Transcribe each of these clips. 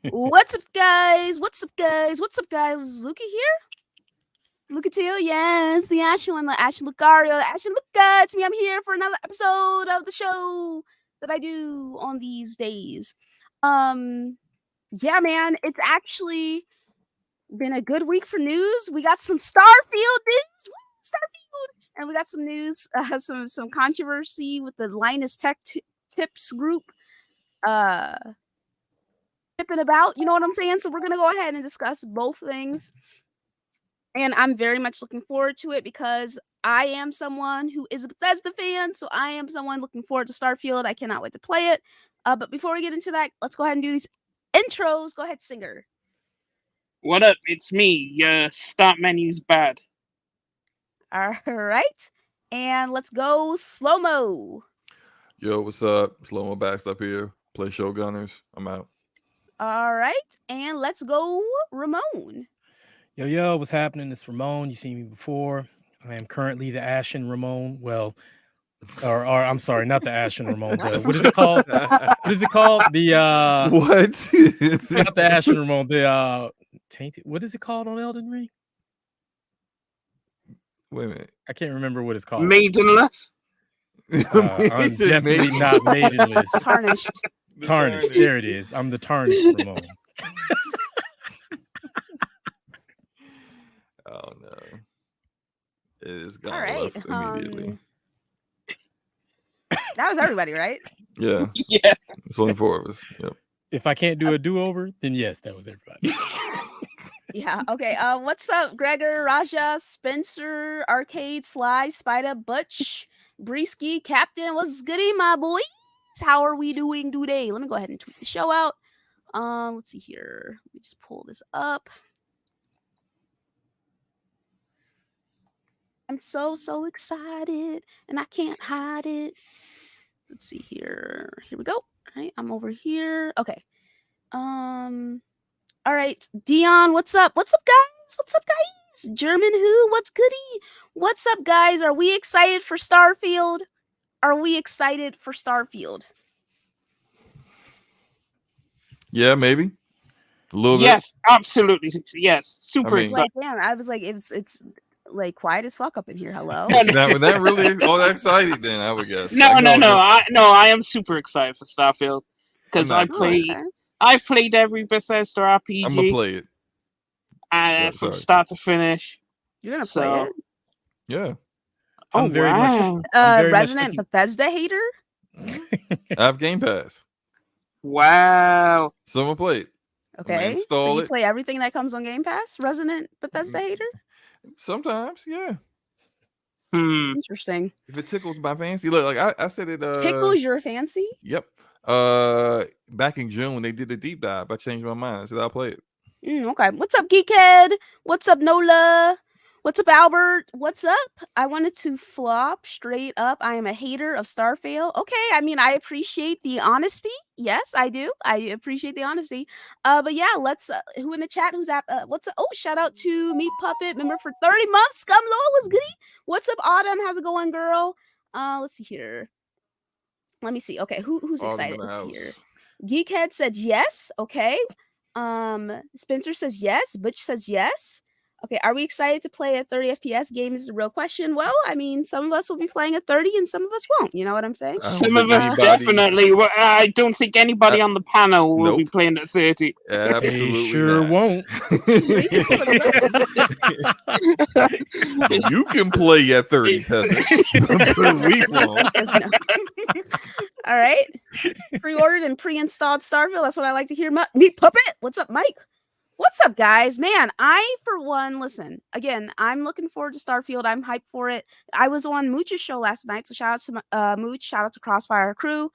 What's up, guys? What's up, guys? What's up, guys? Luca here. Luca too, yes. The Ashen one, the Ashen Lucario, the Ashen Luca. It's me. I'm here for another episode of the show that I do on these days. Yeah, man, it's actually been a good week for news. We got some Starfield news. Woo, Starfield, and we got some news, some controversy with the Linus Tech tips group. Tipping about, you know what I'm saying? So we're gonna go ahead and discuss both things. And I'm very much looking forward to it because I am someone who is a Bethesda fan, so I am someone looking forward to Starfield. I cannot wait to play it. But before we get into that, let's go ahead and do these intros. Go ahead, Singer. What up? It's me. Your start menu's bad. All right. And let's go slow-mo. Yo, what's up? Slow-mo Backed up here. Play Showgunners. I'm out. All right. And let's go Ramon. Yo, what's happening? It's Ramon. You've seen me before. I am currently the Ashen Ramon. Well, or I'm sorry, not the Ashen Ramon. What is it called? What is it called? The what? Not the Ashen Ramon. The tainted. What is it called on Elden Ring? Wait a minute. I can't remember what it's called. Maidenless. I'm definitely not maidenless. Tarnished. Tarnished. There it is. I'm the tarnished Ramon. Oh no. It is gone. All right. Left immediately. That was everybody, right? Yeah. Yeah. It's only 4 of us. Yep. If I can't do a do-over, then yes, that was everybody. Yeah. Okay. What's up, Gregor, Raja, Spencer, Arcade, Sly, Spider, Butch, Breesky, Captain? What's goody, my boys? How are we doing today? Let me go ahead and tweet the show out. Let's see here. Let me just pull this up. I'm so excited, and I can't hide it. Let's see here. Here we go. All right, I'm over here. Okay. All right, Dion, what's up? What's up, guys? What's up, guys? German who? What's goody? What's up, guys? Are we excited for Starfield? Are we excited for Starfield? Yeah, maybe. A little bit. Yes, absolutely. Yes, super excited. Like, damn, I was like, it's like quiet as fuck up in here. Hello. that really is all that excited then, I would guess. No. I am super excited for Starfield because I'm not. I've played every Bethesda RPG. I'm gonna play it. From start to finish. You're gonna play it? Yeah. I'm very much Resident Bethesda hater. I have Game Pass. Wow. So I'm gonna play it. Okay. So you play everything that comes on Game Pass? Resident Bethesda hater? Sometimes, yeah. Interesting. If it tickles my fancy. Look, like I said it tickles your fancy? Yep. Back in June when they did the deep dive, I changed my mind. I said I'll play it. Okay. What's up, Geekhead? What's up, Nola? What's up, Albert? What's up? I wanted to flop straight up. I am a hater of Starfield. Okay, I mean, I appreciate the honesty. Yes, I do. I appreciate the honesty. But yeah, let's. Who in the chat? Who's at? What's up? Oh, shout out to Meat Puppet, member for 30 months. Scum Lol was goody. What's up, Autumn? How's it going, girl? Let's see here. Let me see. Okay, who's excited? Let's see here. Geekhead said yes. Okay. Spencer says yes. Butch says yes. Okay, are we excited to play a 30 FPS game is the real question. Well, I mean, some of us will be playing at 30 and some of us won't. You know what I'm saying? Some of us definitely. Well, I don't think anybody on the panel will be playing at 30. Absolutely sure won't. You can play at 30, we won't. All right. Pre-ordered and pre-installed Starfield. That's what I like to hear. Meat Puppet. What's up, Mike? What's up, guys? Man, I, for one, listen, again, I'm looking forward to Starfield. I'm hyped for it. I was on Mooch's show last night, so shout out to Mooch, shout out to Crossfire Crew.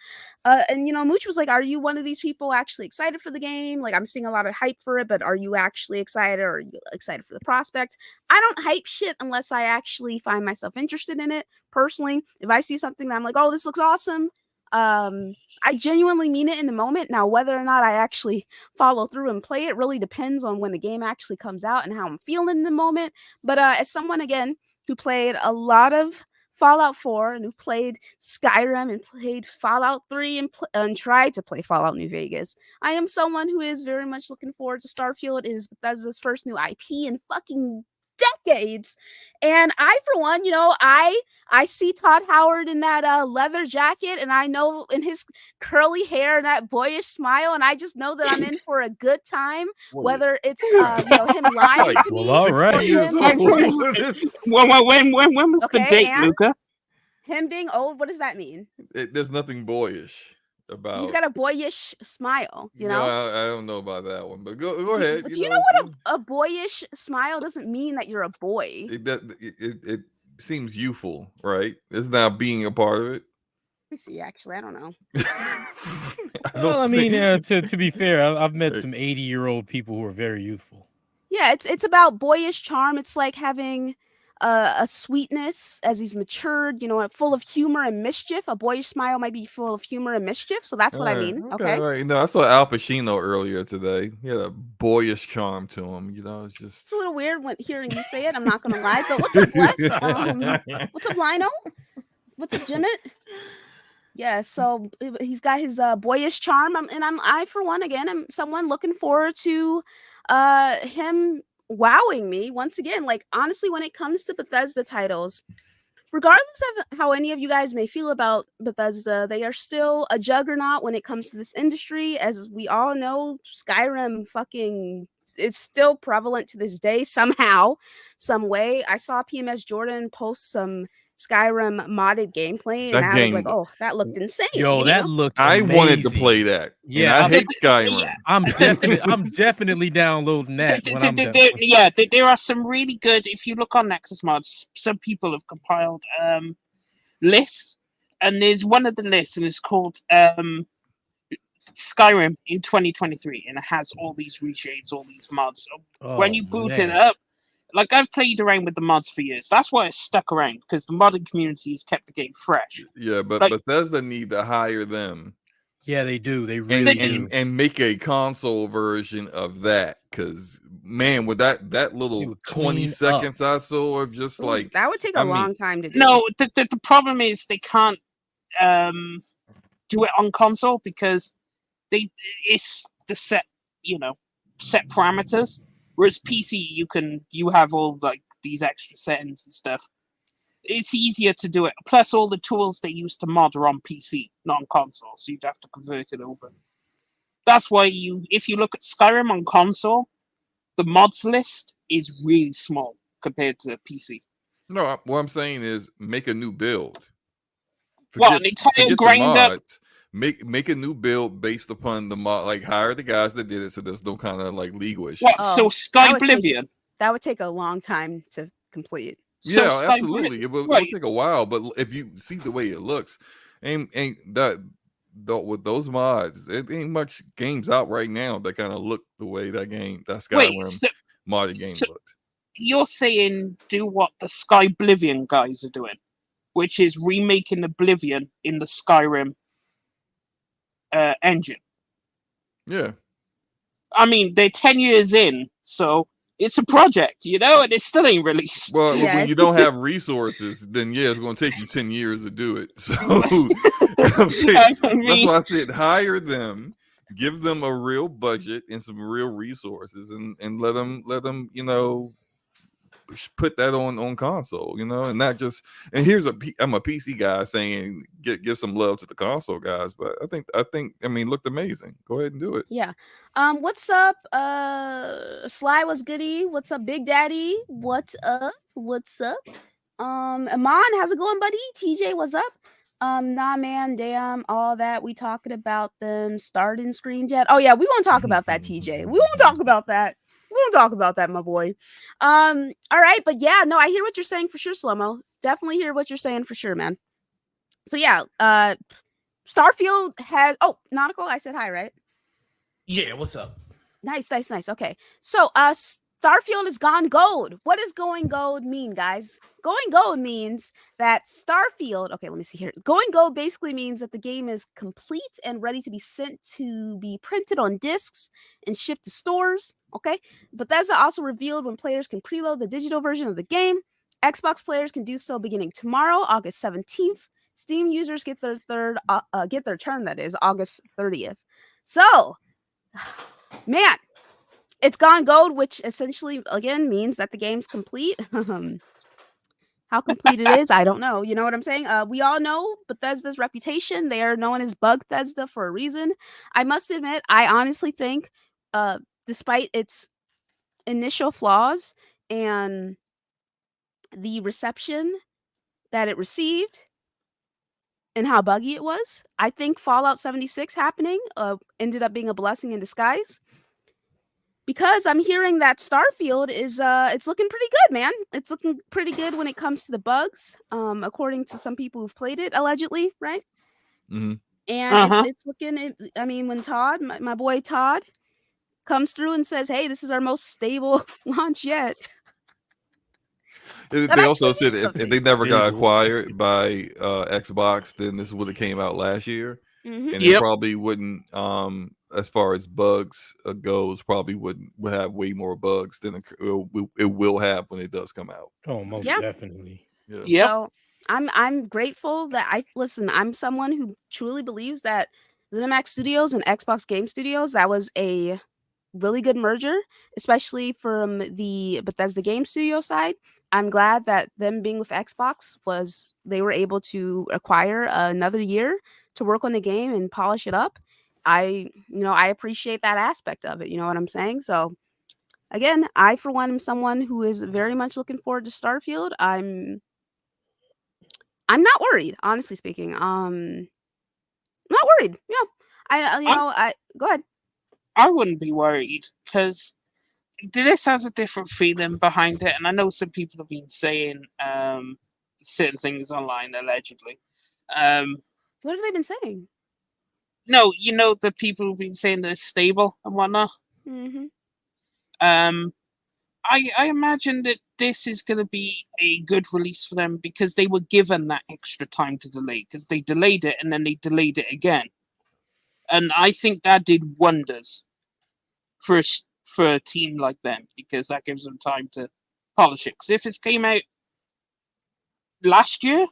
And, you know, Mooch was like, are you one of these people actually excited for the game? Like, I'm seeing a lot of hype for it, but are you actually excited, or are you excited for the prospect? I don't hype shit unless I actually find myself interested in it, personally. If I see something that I'm like, oh, this looks awesome, I genuinely mean it in the moment. Now, whether or not I actually follow through and play it really depends on when the game actually comes out and how I'm feeling in the moment. But as someone, again, who played a lot of Fallout 4 and who played Skyrim and played Fallout 3 and tried to play Fallout New Vegas, I am someone who is very much looking forward to Starfield. It is Bethesda's first new IP in fucking decades. And I, for one, I see Todd Howard in that leather jacket, and I know in his curly hair and that boyish smile, and I just know that I'm in for a good time, whether it's him lying to me. All right. When was the date, Luca? Him being old, what does that mean? There's nothing boyish about. He's got a boyish smile, you know. No, I don't know about that one, but go ahead. Do you know what a boyish smile doesn't mean? That you're a boy. It seems youthful, right? It's not being a part of it. Let me see. Actually, I don't know. I mean, to be fair, I've met some 80-year-old people who are very youthful. Yeah, it's about boyish charm. It's like having a sweetness as he's matured, full of humor and mischief. A boyish smile might be full of humor and mischief, so that's what I mean. Okay. Right. No, I saw Al Pacino earlier today. He had a boyish charm to him. It's a little weird when hearing you say it. I'm not gonna lie. But what's up, Les? What's up, Lino? What's up, Jimmet? Yeah, so he's got his boyish charm, and I for one again am someone looking forward to him wowing me once again. Like, honestly, when it comes to Bethesda titles, regardless of how any of you guys may feel about Bethesda, they are still a juggernaut when it comes to this industry. As we all know, Skyrim it's still prevalent to this day somehow, some way. I saw PMS Jordan post some Skyrim modded gameplay, and I was like, "Oh, that looked insane!" Yo, that looked amazing. I wanted to play that. Yeah, I hate Skyrim. Yeah. I'm definitely downloading that. There are some really good. If you look on Nexus Mods, some people have compiled lists, and there's one of the lists, and it's called Skyrim in 2023, and it has all these reshades, all these mods. When you boot it up. Like, I've played around with the mods for years. That's why it's stuck around, because the modding community has kept the game fresh. Yeah, but Bethesda need to hire them. Yeah, they do. They really do. And make a console version of that, because, man, with that little 20 seconds I saw of just like... That would take a long time to do. No, the problem is they can't do it on console, because it's the set parameters. Whereas PC, you have all like these extra settings and stuff. It's easier to do it. Plus, all the tools they use to mod are on PC, not on console, so you'd have to convert it over. That's why if you look at Skyrim on console, the mods list is really small compared to PC. No, what I'm saying is make a new build. An entire grind up. Make a new build based upon the mod. Like, hire the guys that did it, so there's no kind of like legal issue. So Skyblivion. That would take a long time to complete. Yeah, absolutely. It would take a while, but if you see the way it looks, ain't that with those mods, it ain't much games out right now that kind of look the way that Skyrim modded game looked. You're saying do what the Skyblivion guys are doing, which is remaking Oblivion in the Skyrim engine. Yeah. I mean, they're 10 years in, so it's a project, and it still ain't released. Well, when you don't have resources, then it's going to take you 10 years to do it. So that's why I said hire them, give them a real budget and some real resources, and let them put that on console, and not just. And I'm a PC guy saying give some love to the console guys, but I think looked amazing. Go ahead and do it. Yeah. What's up? Sly was goody. What's up, Big Daddy? What's up? Amon, how's it going, buddy? TJ, what's up? Nah, man, damn, all that we talking about them starting screen jet. Oh yeah, we won't talk about that, TJ. We won't talk about that. We won't talk about that, my boy. All right, but yeah, no, I hear what you're saying for sure, Slow-Mo. Definitely hear what you're saying for sure, man. So yeah, Starfield has. Oh, Nautical, I said hi, right? Yeah, what's up? Nice. Okay, so Starfield is gone gold. What does going gold mean, guys? Going gold means that Starfield. Okay, let me see here. Going gold basically means that the game is complete and ready to be sent to be printed on discs and shipped to stores. Okay, Bethesda also revealed when players can preload the digital version of the game. Xbox players can do so beginning tomorrow, August 17th. Steam users get their turn, that is, August 30th. So, man, it's gone gold, which essentially, again, means that the game's complete. How complete it is, I don't know. You know what I'm saying? We all know Bethesda's reputation. They are known as Bugthesda for a reason. I must admit, I honestly think, despite its initial flaws and the reception that it received and how buggy it was, I think Fallout 76 happening ended up being a blessing in disguise. Because I'm hearing that Starfield is it's looking pretty good, man. It's looking pretty good when it comes to the bugs, according to some people who've played it, allegedly, right? Mm-hmm. And it's looking. I mean, when Todd, my boy Todd, comes through and says, "Hey, this is our most stable launch yet." They also said means if they something. never got Stable. acquired by Xbox, then this would have came out last year, Mhm. and it probably wouldn't. As far as bugs goes, probably would have way more bugs than it will have when it does come out. Oh, most Yeah. definitely. Yeah. Yep. So I'm grateful that I'm someone who truly believes that ZeniMax Studios and Xbox Game Studios, that was a really good merger, especially from the Bethesda Game Studio side. I'm glad that them being with Xbox they were able to acquire another year to work on the game and polish it up. I appreciate that aspect of it. You know what I'm saying? So again, I for one am someone who is very much looking forward to Starfield. I'm not worried, honestly speaking. I'm not worried. Yeah. I go ahead. I wouldn't be worried because this has a different feeling behind it, and I know some people have been saying certain things online allegedly. What have they been saying? No, the people who've been saying that it's stable and whatnot. Mm-hmm. I imagine that this is going to be a good release for them because they were given that extra time to delay, because they delayed it and then they delayed it again, and I think that did wonders for a team like them, because that gives them time to polish it. Because if it came out last year,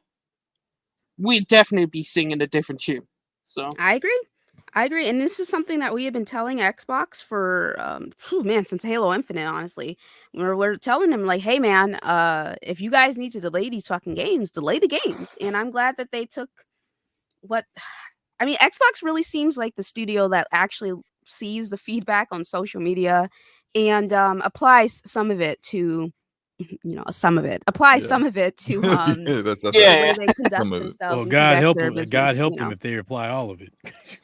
we'd definitely be singing a different tune. So I agree, and this is something that we have been telling Xbox for, since Halo Infinite, honestly. We're telling them, like, "Hey, man, if you guys need to delay these fucking games, delay the games." And I'm glad that they took what I mean, Xbox really seems like the studio that actually sees the feedback on social media and, applies some of it to some of it. Applies Yeah. some of it to, That's the Yeah. way they conduct Some of it. themselves Well, and God conduct help their them. business, God help you them know? if they apply all of it.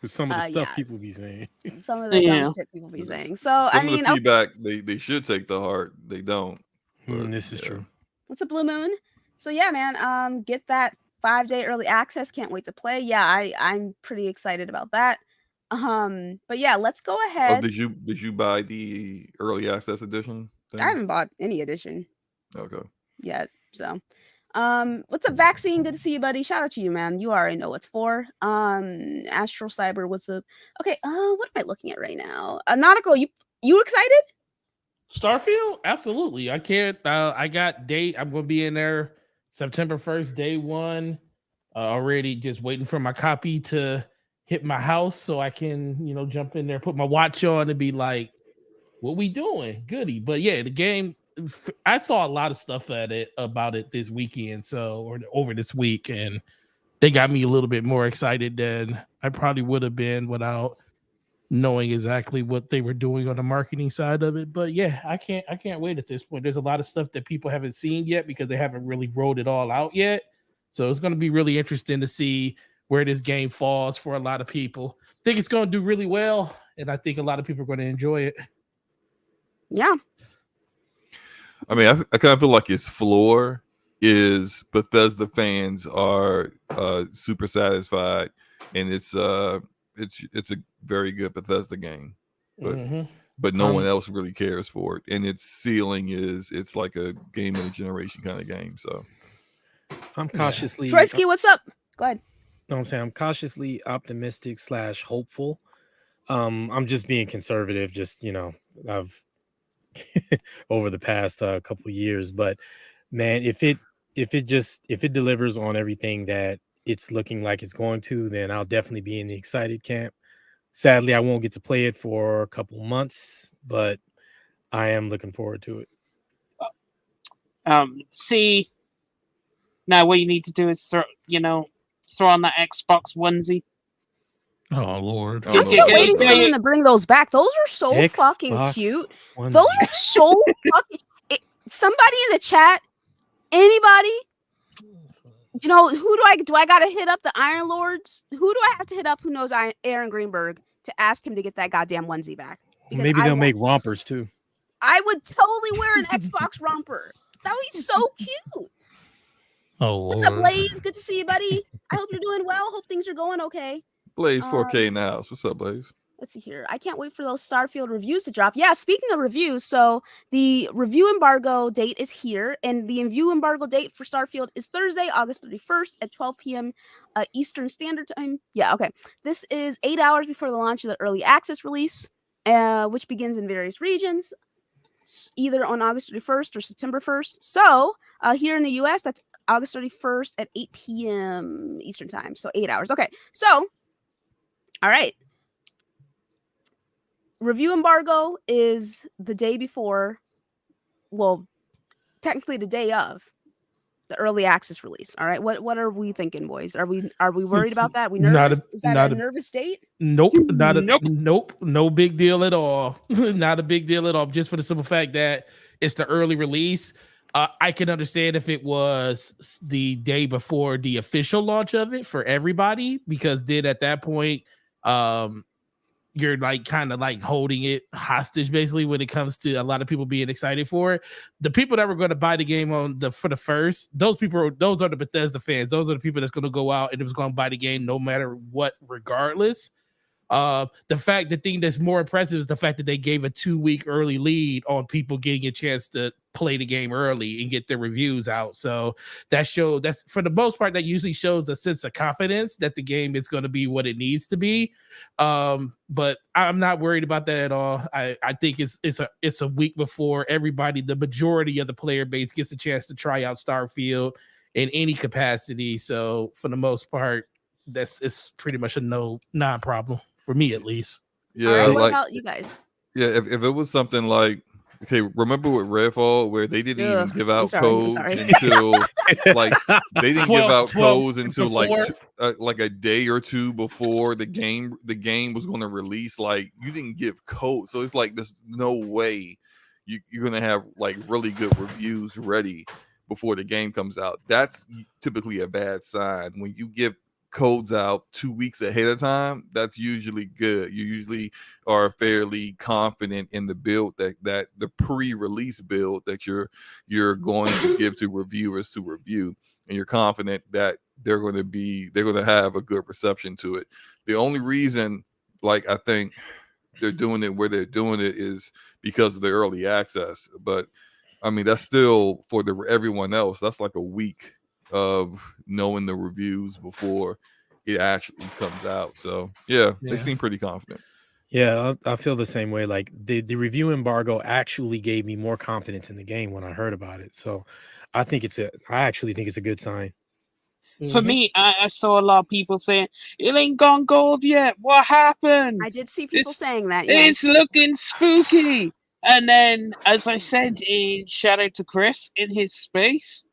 With some of the stuff Yeah. people be saying. Some of the dumb Yeah. shit people be Some saying. So, I of the mean, feedback they should take to heart. They don't. But, This is true. what's a Blue Moon? So yeah, man, get that 5-day early access. Can't wait to play. Yeah, I'm pretty excited about that. But yeah, let's go Oh, ahead. did you buy the early access edition I thing? haven't bought any edition Okay. yet. So, what's up, Vaccine? Good to see you, buddy. Shout out to you, man. You already know what's for. Astral Cyber, what's up? Okay, what am I looking at right now? Nautical, you excited? Starfield? Absolutely. I can't. I got date. I'm going to be in there September 1st, day one. Already just waiting for my copy to hit my house so I can, jump in there, put my watch on and be like, what we doing? Goody. But yeah, the game, I saw a lot of stuff about it this weekend. Or over this week. And they got me a little bit more excited than I probably would have been without knowing exactly what they were doing on the marketing side of it. But yeah, I can't wait at this point. There's a lot of stuff that people haven't seen yet because they haven't really rolled it all out yet. So it's going to be really interesting to see where this game falls for a lot of people. I think it's going to do really well, and I think a lot of people are going to enjoy it. Yeah. I mean, I kind of feel like its floor is Bethesda fans are super satisfied, and it's a very good Bethesda game, but no one else really cares for it, and its ceiling it's like a game of the generation kind of game. So I'm cautiously. Troyski, what's up? Go ahead. No, I'm saying I'm cautiously optimistic / hopeful. I'm just being conservative. Just I've over the past couple of years, but Man, if it delivers on everything that it's looking like it's going to, then I'll definitely be in the excited camp. Sadly, I won't get to play it for a couple months, but I am looking forward to it. See, now what you need to do is throw on that Xbox onesie. Oh Lord! I'm still waiting for them to bring those back. Those are so fucking cute. Onesie. Those are so fucking. Somebody in the chat, anybody, who do I gotta hit up? The Iron Lords? Who do I have to hit up? Who knows Aaron Greenberg to ask him to get that goddamn onesie back? Because maybe they'll make rompers too. I would totally wear an Xbox romper. That would be so cute. Oh, what's up, Blaze? Good to see you, buddy. I hope you're doing well. Hope things are going okay. Blaze 4K now. What's up, Blaze? Let's see here. I can't wait for those Starfield reviews to drop. Yeah, speaking of reviews, so the review embargo date is here, and the review embargo date for Starfield is Thursday, August 31st at 12 p.m. Eastern Standard Time. Yeah, okay. This is 8 hours before the launch of the early access release, which begins in various regions, either on August 31st or September 1st. So here in the US, that's August 31st at 8 p.m. Eastern Time. So 8 hours. Okay, so, all right. Review embargo is the day before, well, technically the day of the early access release. All right, what are we thinking, boys? Are we worried about that? We nervous? Is that a nervous state? Nope, nope, no big deal at all. Not a big deal at all. Just for the simple fact that it's the early release. I can understand if it was the day before the official launch of it for everybody, because then at that point, you're like kind of like holding it hostage basically when it comes to a lot of people being excited for it. The people that were going to buy the game for the first, those are the Bethesda fans. Those are the people that's going to go out and it was going to buy the game no matter what, regardless. The thing that's more impressive is the fact that they gave a 2-week early lead on people getting a chance to play the game early and get their reviews out. So that's for the most part, that usually shows a sense of confidence that the game is going to be what it needs to be. But I'm not worried about that at all. I think it's a week before everybody, the majority of the player base, gets a chance to try out Starfield in any capacity. So for the most part, it's pretty much a non-problem for me, at least. Yeah, right, what about you guys? Yeah, if it was something like, okay, remember with Redfall where they didn't even give out codes until like they didn't give out codes until like a day or two before the game was going to release. Like you didn't give codes, so it's like there's no way you're going to have like really good reviews ready before the game comes out. That's typically a bad sign. When you give codes out 2 weeks ahead of time, that's usually good. You usually are fairly confident in the build that the pre-release build that you're going to give to reviewers to review, and you're confident that they're going to have a good reception to it. The only reason, like, I think they're doing it where they're doing it is because of the early access, but I mean that's still for everyone else. That's like a week of knowing the reviews before it actually comes out. So yeah, they seem pretty confident. Yeah, I feel the same way. Like the review embargo actually gave me more confidence in the game when I heard about it. So I actually think it's a good sign. For me, I saw a lot of people saying it ain't gone gold yet. What happened? I did see people saying that. It's looking spooky. And then, as I said, shout out to Chris in his space,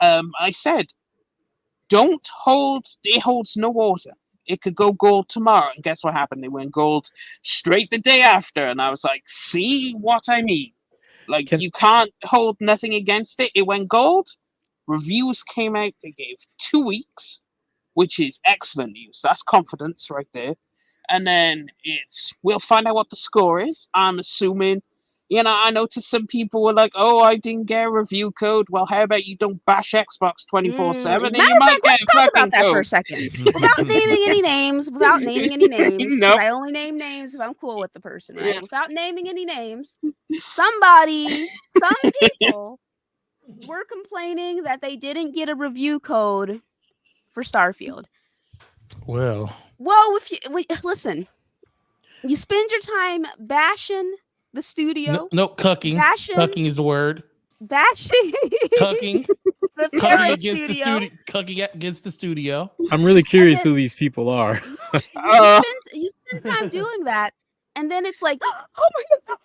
I said, it holds no water. It could go gold tomorrow. And guess what happened? It went gold straight the day after. And I was like, see what I mean? Like, you can't hold nothing against it. It went gold. Reviews came out. They gave 2 weeks, which is excellent news. That's confidence right there. And then we'll find out what the score is. I'm assuming, I noticed some people were like, oh, I didn't get a review code. Well, how about you don't bash Xbox 24/7 and you might get a talk fucking about that code. for a second. Without naming any names, Nope. I only name names if I'm cool with the person, right? Yeah. Without naming any names, some people were complaining that they didn't get a review code for Starfield. Well, listen, you spend your time bashing the studio. No, cucking. Cucking is the word. bashing Cucking. the Cucking parent against the studio. studio. Cucking against the studio. I'm really curious then- who these people are. You spend time doing that, and then it's like, oh my god,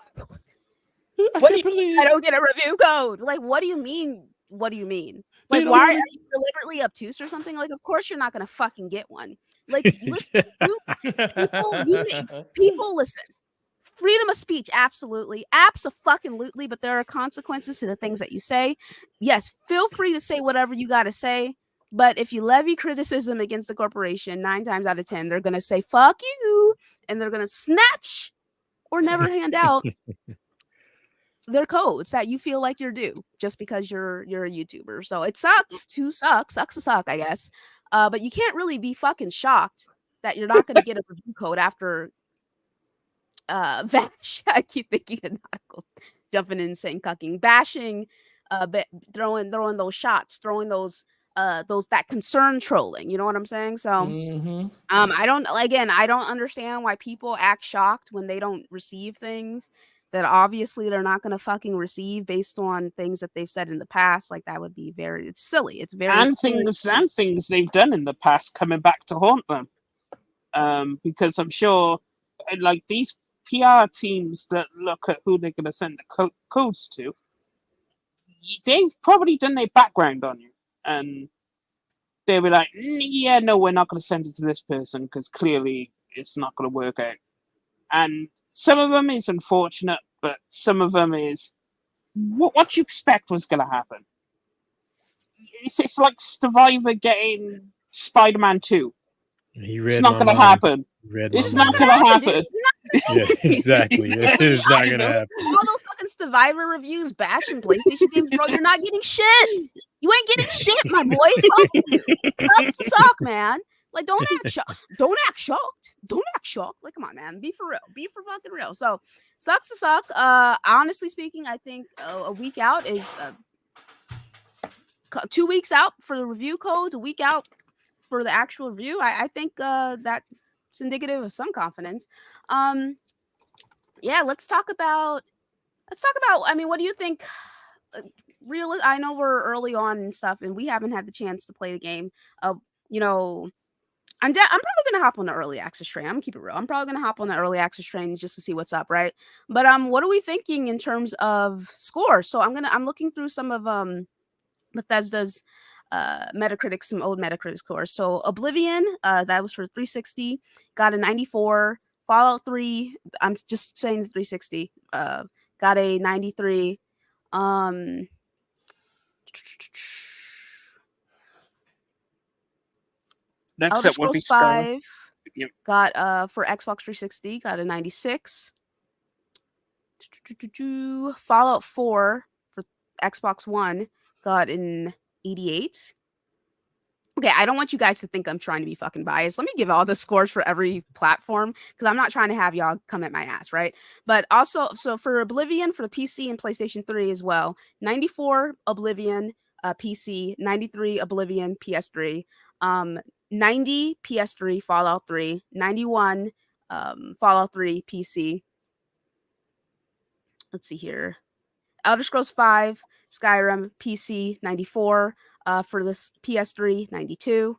I what do can't you mean believe. I don't get a review code? Like, what do you mean? What do you mean? They Like, don't why are wanna- you deliberately obtuse or something? Like, of course you're not gonna fucking get one. Like, listen, people listen. Freedom of speech, absolutely, abso-fucking-lutely, but there are consequences to the things that you say. Yes, feel free to say whatever you got to say, but if you levy criticism against the corporation, 9 times out of 10, they're gonna say "fuck you," and they're gonna snatch or never hand out their codes that you feel like you're due just because you're a YouTuber. So it sucks to suck to suck, I guess. But you can't really be fucking shocked that you're not gonna get a review code after bash. I keep thinking of articles, jumping in saying cucking, bashing, throwing those shots, throwing those that concern trolling. You know what I'm saying? So Mhm. I don't understand why people act shocked when they don't receive things that obviously they're not going to fucking receive based on things that they've said in the past. Like that would be it's silly. It's very and things they've done in the past coming back to haunt them. Because I'm sure, like these PR teams that look at who they're going to send the codes to, they've probably done their background on you, and they were like, yeah, no, we're not going to send it to this person because clearly it's not going to work out. And some of them is unfortunate, but some of them is what you expect was going to happen. It's like Survivor getting Spider-Man 2. It's not going to happen. It's not going to happen. Yeah, exactly. It is not going to happen. All those fucking Survivor reviews bashing PlayStation games, bro. You're not getting shit. You ain't getting shit, my boy. Fuck you. Sucks to suck, man. Like, don't act shocked. Don't act shocked. Don't act shocked. Like, come on, man. Be for real. Be for fucking real. So, sucks to suck. Honestly speaking, I think a week out is 2 weeks out for the review codes. A week out for the actual review. I think that's indicative of some confidence. Yeah, let's talk about. I mean, what do you think? I know we're early on and stuff, and we haven't had the chance to play the game. You know, I'm probably gonna hop on the early access train. I'm gonna keep it real. I'm probably gonna hop on the early access train just to see what's up, right? But what are we thinking in terms of scores? So I'm looking through some of Bethesda's Metacritic, some old Metacritic scores. So Oblivion, that was for 360, got a 94. Fallout 3, I'm just saying the 360, got a 93. Next Elder up would be Scrolls Scum. 5 Yep. got for Xbox 360, got a 96. Fallout 4 for Xbox One got an 88. Okay, I don't want you guys to think I'm trying to be fucking biased. Let me give all the scores for every platform because I'm not trying to have y'all come at my ass, right? But also, so for Oblivion for the PC and PlayStation 3 as well, 94 Oblivion PC, 93 Oblivion PS3, 90 PS3 Fallout 3, 91 Fallout 3 PC. Let's see here. Elder Scrolls 5, Skyrim PC 94, for this PS3 92.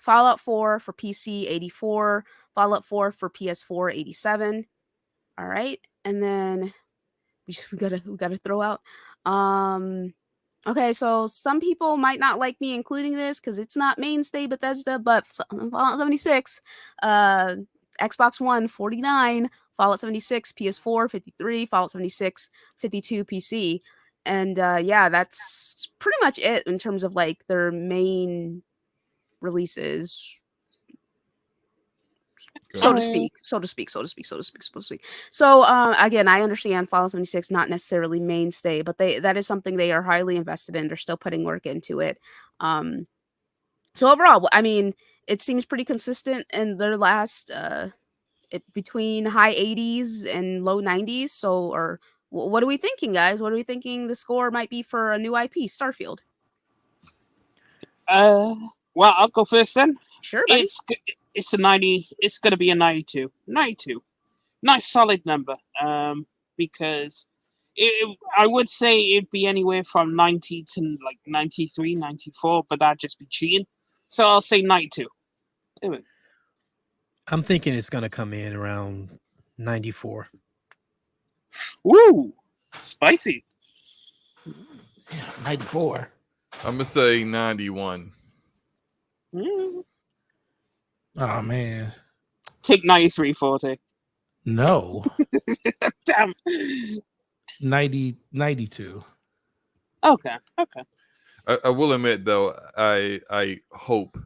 Fallout 4 for PC 84, Fallout 4 for PS4 87. All right, and then we gotta throw out. Okay, so some people might not like me including this because it's not mainstay Bethesda, but Fallout 76, Xbox One 49, Fallout 76 PS4 53, Fallout 76 52 PC, and yeah, that's pretty much it in terms of like their main releases, so to speak. So again, I understand Fallout 76 not necessarily mainstay, but that is something they are highly invested in. They're still putting work into it. So overall, I mean, it seems pretty consistent in their last between high 80s and low 90s. So, or what are we thinking, guys? What are we thinking the score might be for a new IP, Starfield? Well, I'll go first then. Sure, buddy. It's a 90. It's going to be a 92. 92. Nice solid number. Because I would say it'd be anywhere from 90 to like 93, 94, but that'd just be cheating. So I'll say 92. Anyway. I'm thinking it's going to come in around 94. Woo! Spicy. 94. I'm gonna say 91. Mm. Oh man. Take 93, 40. No. Damn. 92. Okay. I will admit though, I hope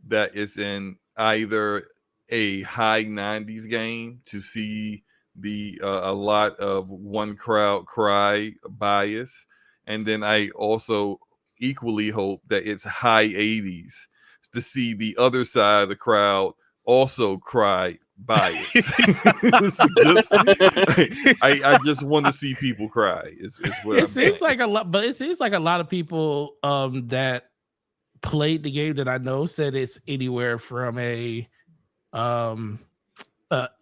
that it's in either a high 90s game to see the a lot of one crowd cry bias, and then I also equally hope that it's high 80s to see the other side of the crowd also cry bias. I just want to see people cry. Is what It seems like a lot, but it seems like a lot of people that played the game that I know said it's anywhere from a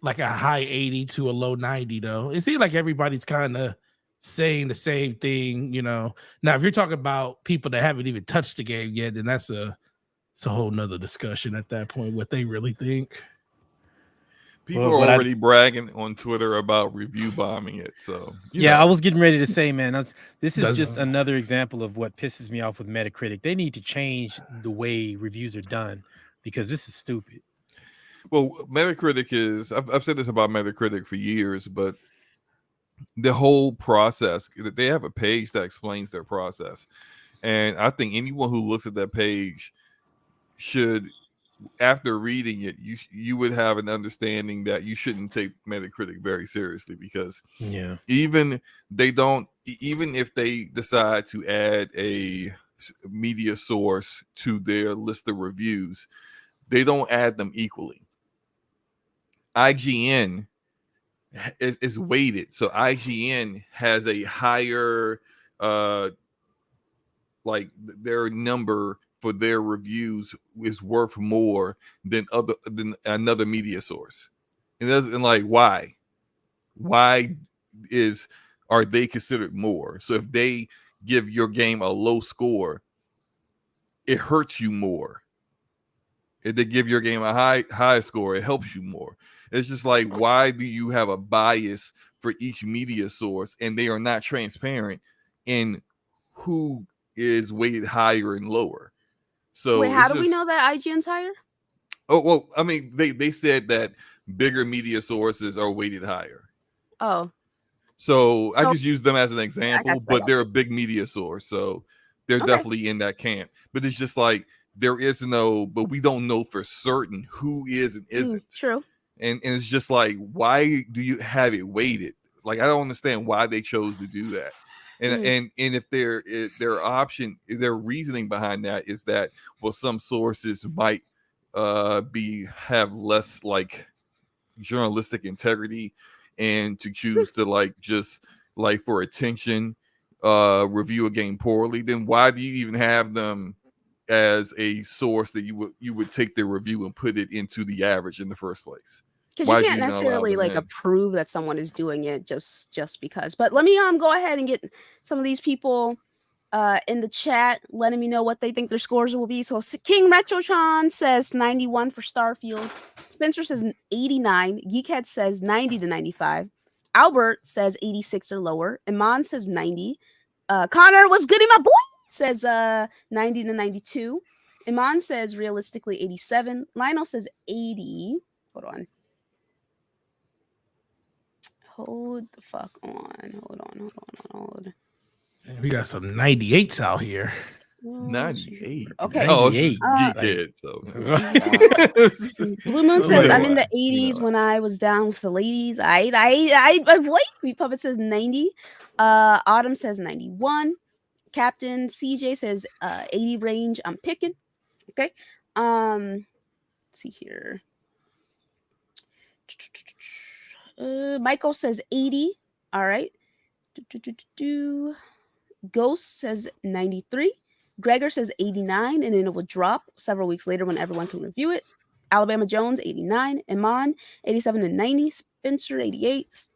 like a high 80 to a low 90 though. It seems like everybody's kind of saying the same thing, you know. Now if you're talking about people that haven't even touched the game yet, then it's a whole nother discussion at that point, what they really think. People are already bragging on Twitter about review bombing it. So yeah, I was getting ready to say, man, this is just another example of what pisses me off with Metacritic. They need to change the way reviews are done because this is stupid. Well, Metacritic is, I've said this about Metacritic for years, but the whole process, they have a page that explains their process. And I think anyone who looks at that page should, after reading it, you would have an understanding that you shouldn't take Metacritic very seriously, because even if they decide to add a media source to their list of reviews, they don't add them equally. IGN is weighted, so IGN has a higher like their number for their reviews is worth more than another media source. It doesn't, like, why are they considered more? So if they give your game a low score, it hurts you more. If they give your game a high score, it helps you more. It's just like, why do you have a bias for each media source and they are not transparent in who is weighted higher and lower? So wait, how do we know that IGN's higher? Oh, well, I mean, they said that bigger media sources are weighted higher. Oh. So I just use them as an example, but they're a big media source, so they're definitely in that camp. But it's just like, but we don't know for certain who is and isn't. True. And it's just like, why do you have it weighted? Like, I don't understand why they chose to do that. And if their reasoning behind that is that, well, some sources might have less like journalistic integrity, and to choose to just for attention review a game poorly, then why do you even have them as a source that you would take their review and put it into the average in the first place? Because you can't necessarily approve that someone is doing it just because. But let me go ahead and get some of these people in the chat letting me know what they think their scores will be. So King Metrotron says 91 for Starfield. Spencer says 89. Geekhead says 90 to 95. Albert says 86 or lower. Iman says 90. Connor, what's goody, my boy? Says 90 to 92. Iman says realistically 87. Lionel says 80. Hold on. Hold the fuck on. Hold. We got some 98s out here. 98. Okay. Oh, it's Geekhead. So Blue Moon says I'm in the 80s when I was down with the ladies. I wait. Puppet says 90. Autumn says 91. Captain CJ says 80 range. I'm picking. Okay. Let's see here. Michael says 80. All right. Ghost says 93. Gregor says 89, and then it will drop several weeks later when everyone can review it. Alabama Jones 89. Iman 87 to 90. Spencer 88.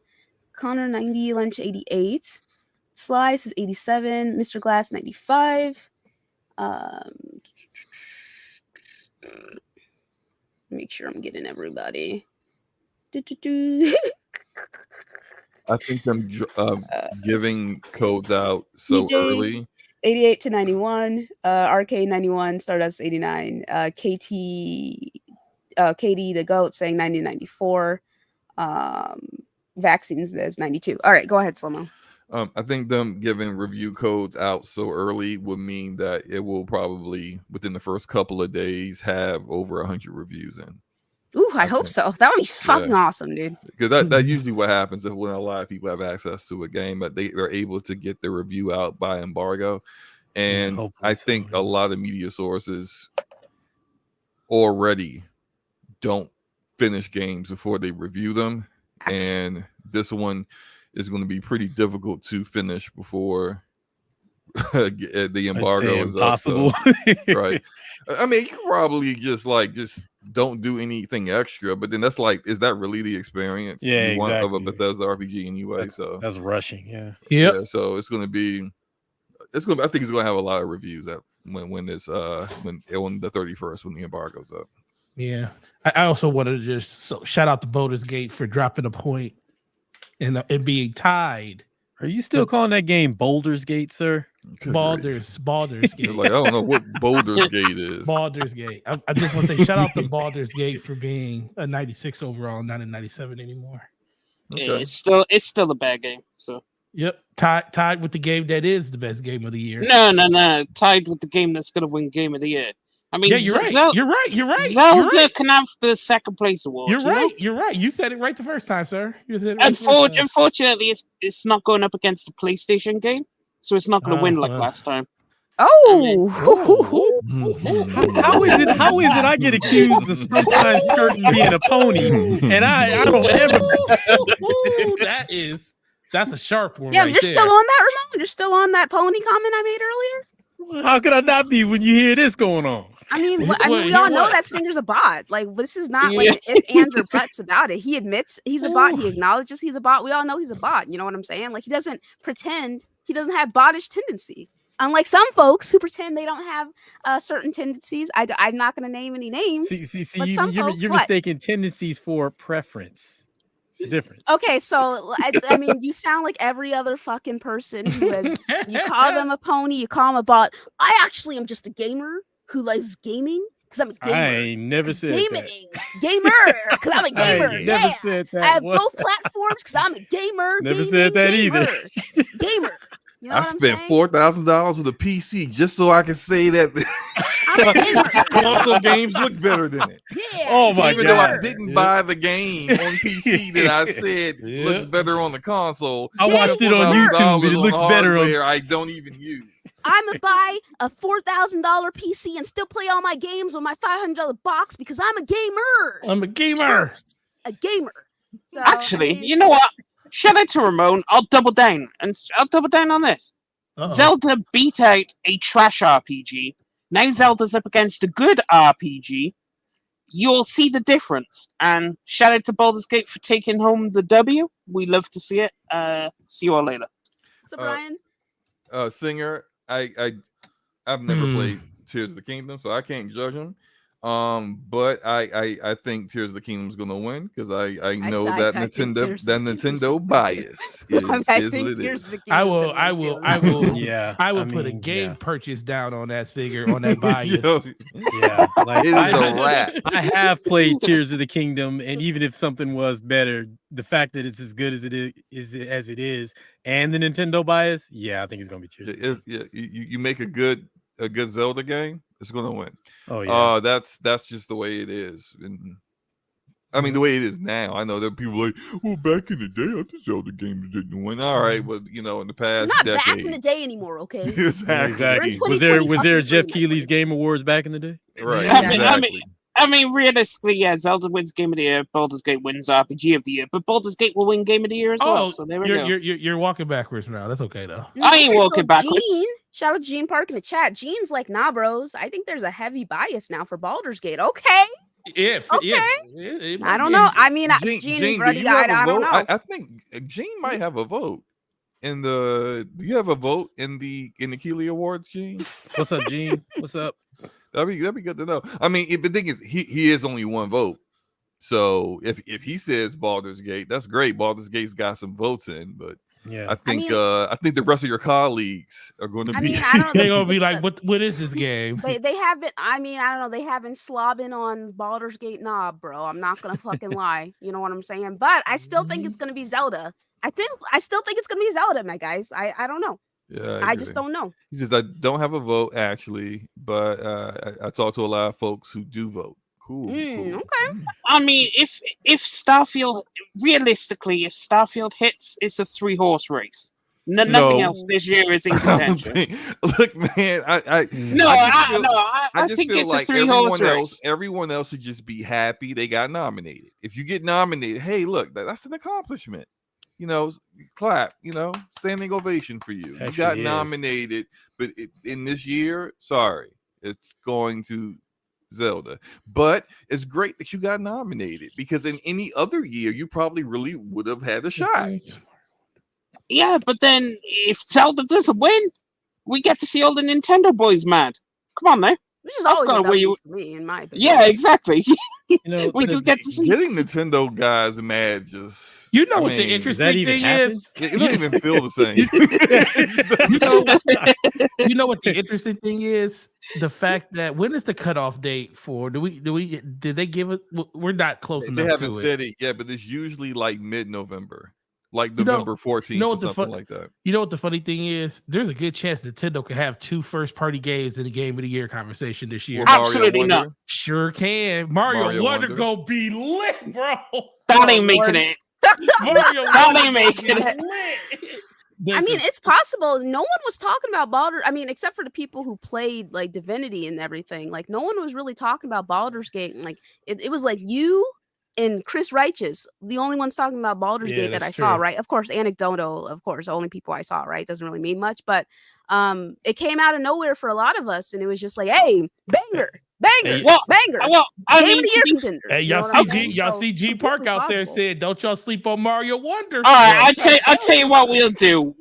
Connor 90, Lunch 88, Slice is 87, Mr. Glass 95. Make sure I'm getting everybody. I think them giving codes out so DJ, early. 88 to 91, Arcade 91, Stardust 89, Katie the Goat saying 90 to 94, Vaccines is 92. All right, go ahead, Slomo. I think them giving review codes out so early would mean that it will probably within the first couple of days have over 100 reviews in. Ooh, I hope so. That would be fucking awesome, dude. Because that's usually what happens when a lot of people have access to a game, that they're able to get the review out by embargo. And I think a lot of media sources already don't finish games before they review them. And this one is going to be pretty difficult to finish before the embargo is impossible. Up, so, right? I mean, you can probably just don't do anything extra, but then that's like, is that really the experience you want of a Bethesda RPG anyway? That's rushing, yeah. Yeah, so it's gonna be I think it's gonna have a lot of reviews when this when on the 31st when the embargo's up. Yeah, I also wanted to just shout out to Baldur's Gate for dropping a point and being tied. Are you still calling that game Baldur's Gate, sir? Baldur's Gate. Like, I don't know what Baldur's Gate is. Baldur's Gate. I just want to say shout out to Baldur's Gate for being a 96 overall, not a 97 anymore. Okay. Yeah, it's still a bad game. So yep, tied with the game that is the best game of the year. No, tied with the game that's gonna win Game of the Year. I mean, yeah, you're right. You're right. Zelda can have the second place award. You're right. You said it right the first time, sir. You said it right unfortunately, it's not going up against the PlayStation game, so it's not going to win like last time. Oh, how is it? I get accused of sometimes skirting being a pony, and I don't ever. That's a sharp one. Yeah, right you're there. still on that, Ramon. You're still on that pony comment I made earlier. How could I not be when you hear this going on? I mean, we all know that Stinger's a bot. Like, this is not like if Andrew Butts about it. He admits he's a bot. He acknowledges he's a bot. We all know he's a bot. You know what I'm saying? Like, he doesn't pretend. He doesn't have bottish tendency. Unlike some folks who pretend they don't have certain tendencies. I'm not going to name any names. See, you're mistaking tendencies for preference. It's different. Okay, so I mean, you sound like every other fucking person who has. You call them a pony. You call them a bot. I actually am just a gamer who loves gaming because I'm a gamer. I ain't never said that. Gamer, because I'm a gamer. I never said that. I have both platforms because I'm a gamer. Never said that either. Gamer. You know I spent $4,000 with a PC just so I can say that console games look better than it. Yeah. Oh my Even God. though I didn't buy the game on PC that I said looks better on the console. I watched it on YouTube and it looks better on I don't even use. I'm gonna buy a $4,000 PC and still play all my games with my $500 box because I'm a gamer. I'm a gamer. A gamer. So, actually, you know what? Shout out to Ramon. I'll double down on this. Zelda beat out a trash RPG. Now Zelda's up against a good RPG. You'll see the difference. And shout out to Baldur's Gate for taking home the W. We love to see it. See you all later. So Brian, Singer, I've never played Tears of the Kingdom, so I can't judge him. But I think Tears of the Kingdom is gonna win because I know that Nintendo bias is what it is. I will yeah. I will put a game purchase down on that Singer on that bias. Yeah, like it is a wrap. I have played Tears of the Kingdom, and even if something was better, the fact that it's as good as it is, and the Nintendo bias, yeah, I think it's gonna be Tears. You make a good Zelda game, it's gonna win. Oh yeah. That's just the way it is. And I mean the way it is now. I know there are people like, well, back in the day, I think Zelda games didn't win. All right, but in the past not decade. back in the day anymore, okay? Exactly. Was there Jeff Keighley's Game Awards back in the day? Right. Yeah. Exactly. I mean, realistically, yeah, Zelda wins Game of the Year, Baldur's Gate wins RPG of the Year, but Baldur's Gate will win Game of the Year as well. So there we go. You're walking backwards now. That's okay though. I ain't walking backwards. Gene, shout out to Gene Park in the chat. Gene's like, nah, bros. I think there's a heavy bias now for Baldur's Gate. Okay. If Okay. it I might don't be. know. I mean, Gene, Gene, do buddy, you have a I don't vote? know. I think Gene might have a vote in the. Do you have a vote in the Keeley Awards, Gene? What's up, Gene? What's up? That'd be good to know. I mean, the thing is, he is only one vote. So if he says Baldur's Gate, that's great. Baldur's Gate's got some votes in, but Yeah, I think the rest of your colleagues are going to be. I mean, I don't know. They're gonna be like, what is this game? They have been. I mean, I don't know. They have been slobbing on Baldur's Gate knob, bro. I'm not gonna fucking lie. You know what I'm saying? But I still think it's gonna be Zelda. I still think it's gonna be Zelda, my guys. I don't know. Yeah, I just don't know. He says I don't have a vote actually, but I talk to a lot of folks who do vote. Cool. Okay. I mean, if Starfield, realistically, if Starfield hits, it's a 3-horse race. Nothing else this year is in contention. Look, man, I just think feel it's like a 3-horse race. everyone else should just be happy they got nominated. If you get nominated, hey, look, that's an accomplishment. You know, clap. You know, standing ovation for you. You got nominated, but in this year, sorry, it's going to Zelda. But it's great that you got nominated because in any other year, you probably really would have had a shot. Yeah, but then if Zelda doesn't win, we get to see all the Nintendo boys mad. Come on, now. Which is always a W for me, in my opinion. Yeah, exactly. You know, we do get to see getting Nintendo guys mad. Just what the interesting thing is? It doesn't even feel the same. You know what the interesting thing is? The fact that when is the cutoff date for? Did they give it? We're not close enough. They haven't said it yet, but it's usually like mid-November. Like November 14th or something like that. You know what the funny thing is? There's a good chance Nintendo could have 2 first-party games in the Game of the Year conversation this year. Absolutely not. Sure can. Mario Wonder gonna be lit, bro. That ain't making it. Mario That ain't making it. I mean, it's possible. No one was talking about Baldur. I mean, except for the people who played like Divinity and everything. Like, no one was really talking about Baldur's Gate. And, like, it was like you and Chris Righteous, the only ones talking about Baldur's Gate that I saw, right? Of course, anecdotal, of course, the only people I saw, right? Doesn't really mean much, but it came out of nowhere for a lot of us, and it was just like, hey, banger, banger, banger. Well, I Game mean, of the Year contender. Hey, y'all see G Park out there said, "Don't y'all sleep on Mario Wonder." All right, I'll tell you what we'll do.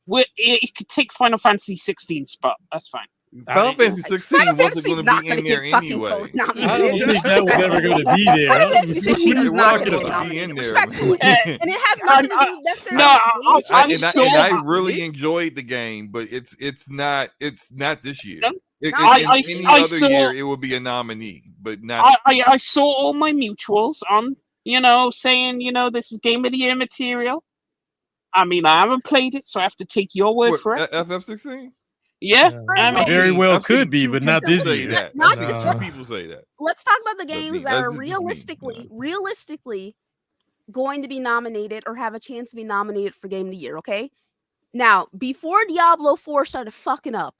It could take Final Fantasy 16 spot. That's fine. Final Fantasy 16 wasn't going to be in there anyway. I don't think that was ever going to be there. Final Fantasy 16 was not going to be in there. And it has nothing to do necessarily. I really enjoyed the game, but it's not this year. Any other year, it would be a nominee, but not. I saw all my mutuals on, saying, this is Game of the Year material. I mean, I haven't played it, so I have to take your word for it. FF16? Yeah, I mean, very well could be, but not this year. Not this year. People say that. Let's talk about the games that are realistically going to be nominated or have a chance to be nominated for Game of the Year. Okay, now before Diablo 4 started fucking up,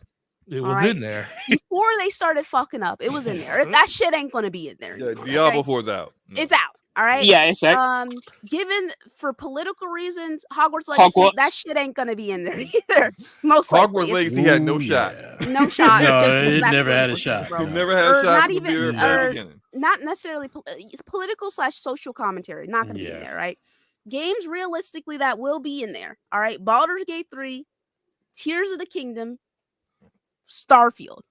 it was in there. Before they started fucking up, it was in there. That shit ain't gonna be in there. Yeah, Diablo 4 is out. No. It's out. All right. Yeah, it's out. Given for political reasons, Hogwarts Legacy, that shit ain't gonna be in there either. Most Hogwarts Legacy had no shot. No shot. No, it never had a shot. It never had a shot. Not even. Not necessarily political / social commentary. Not gonna be in there, right? Games realistically that will be in there. All right. Baldur's Gate 3, Tears of the Kingdom, Starfield.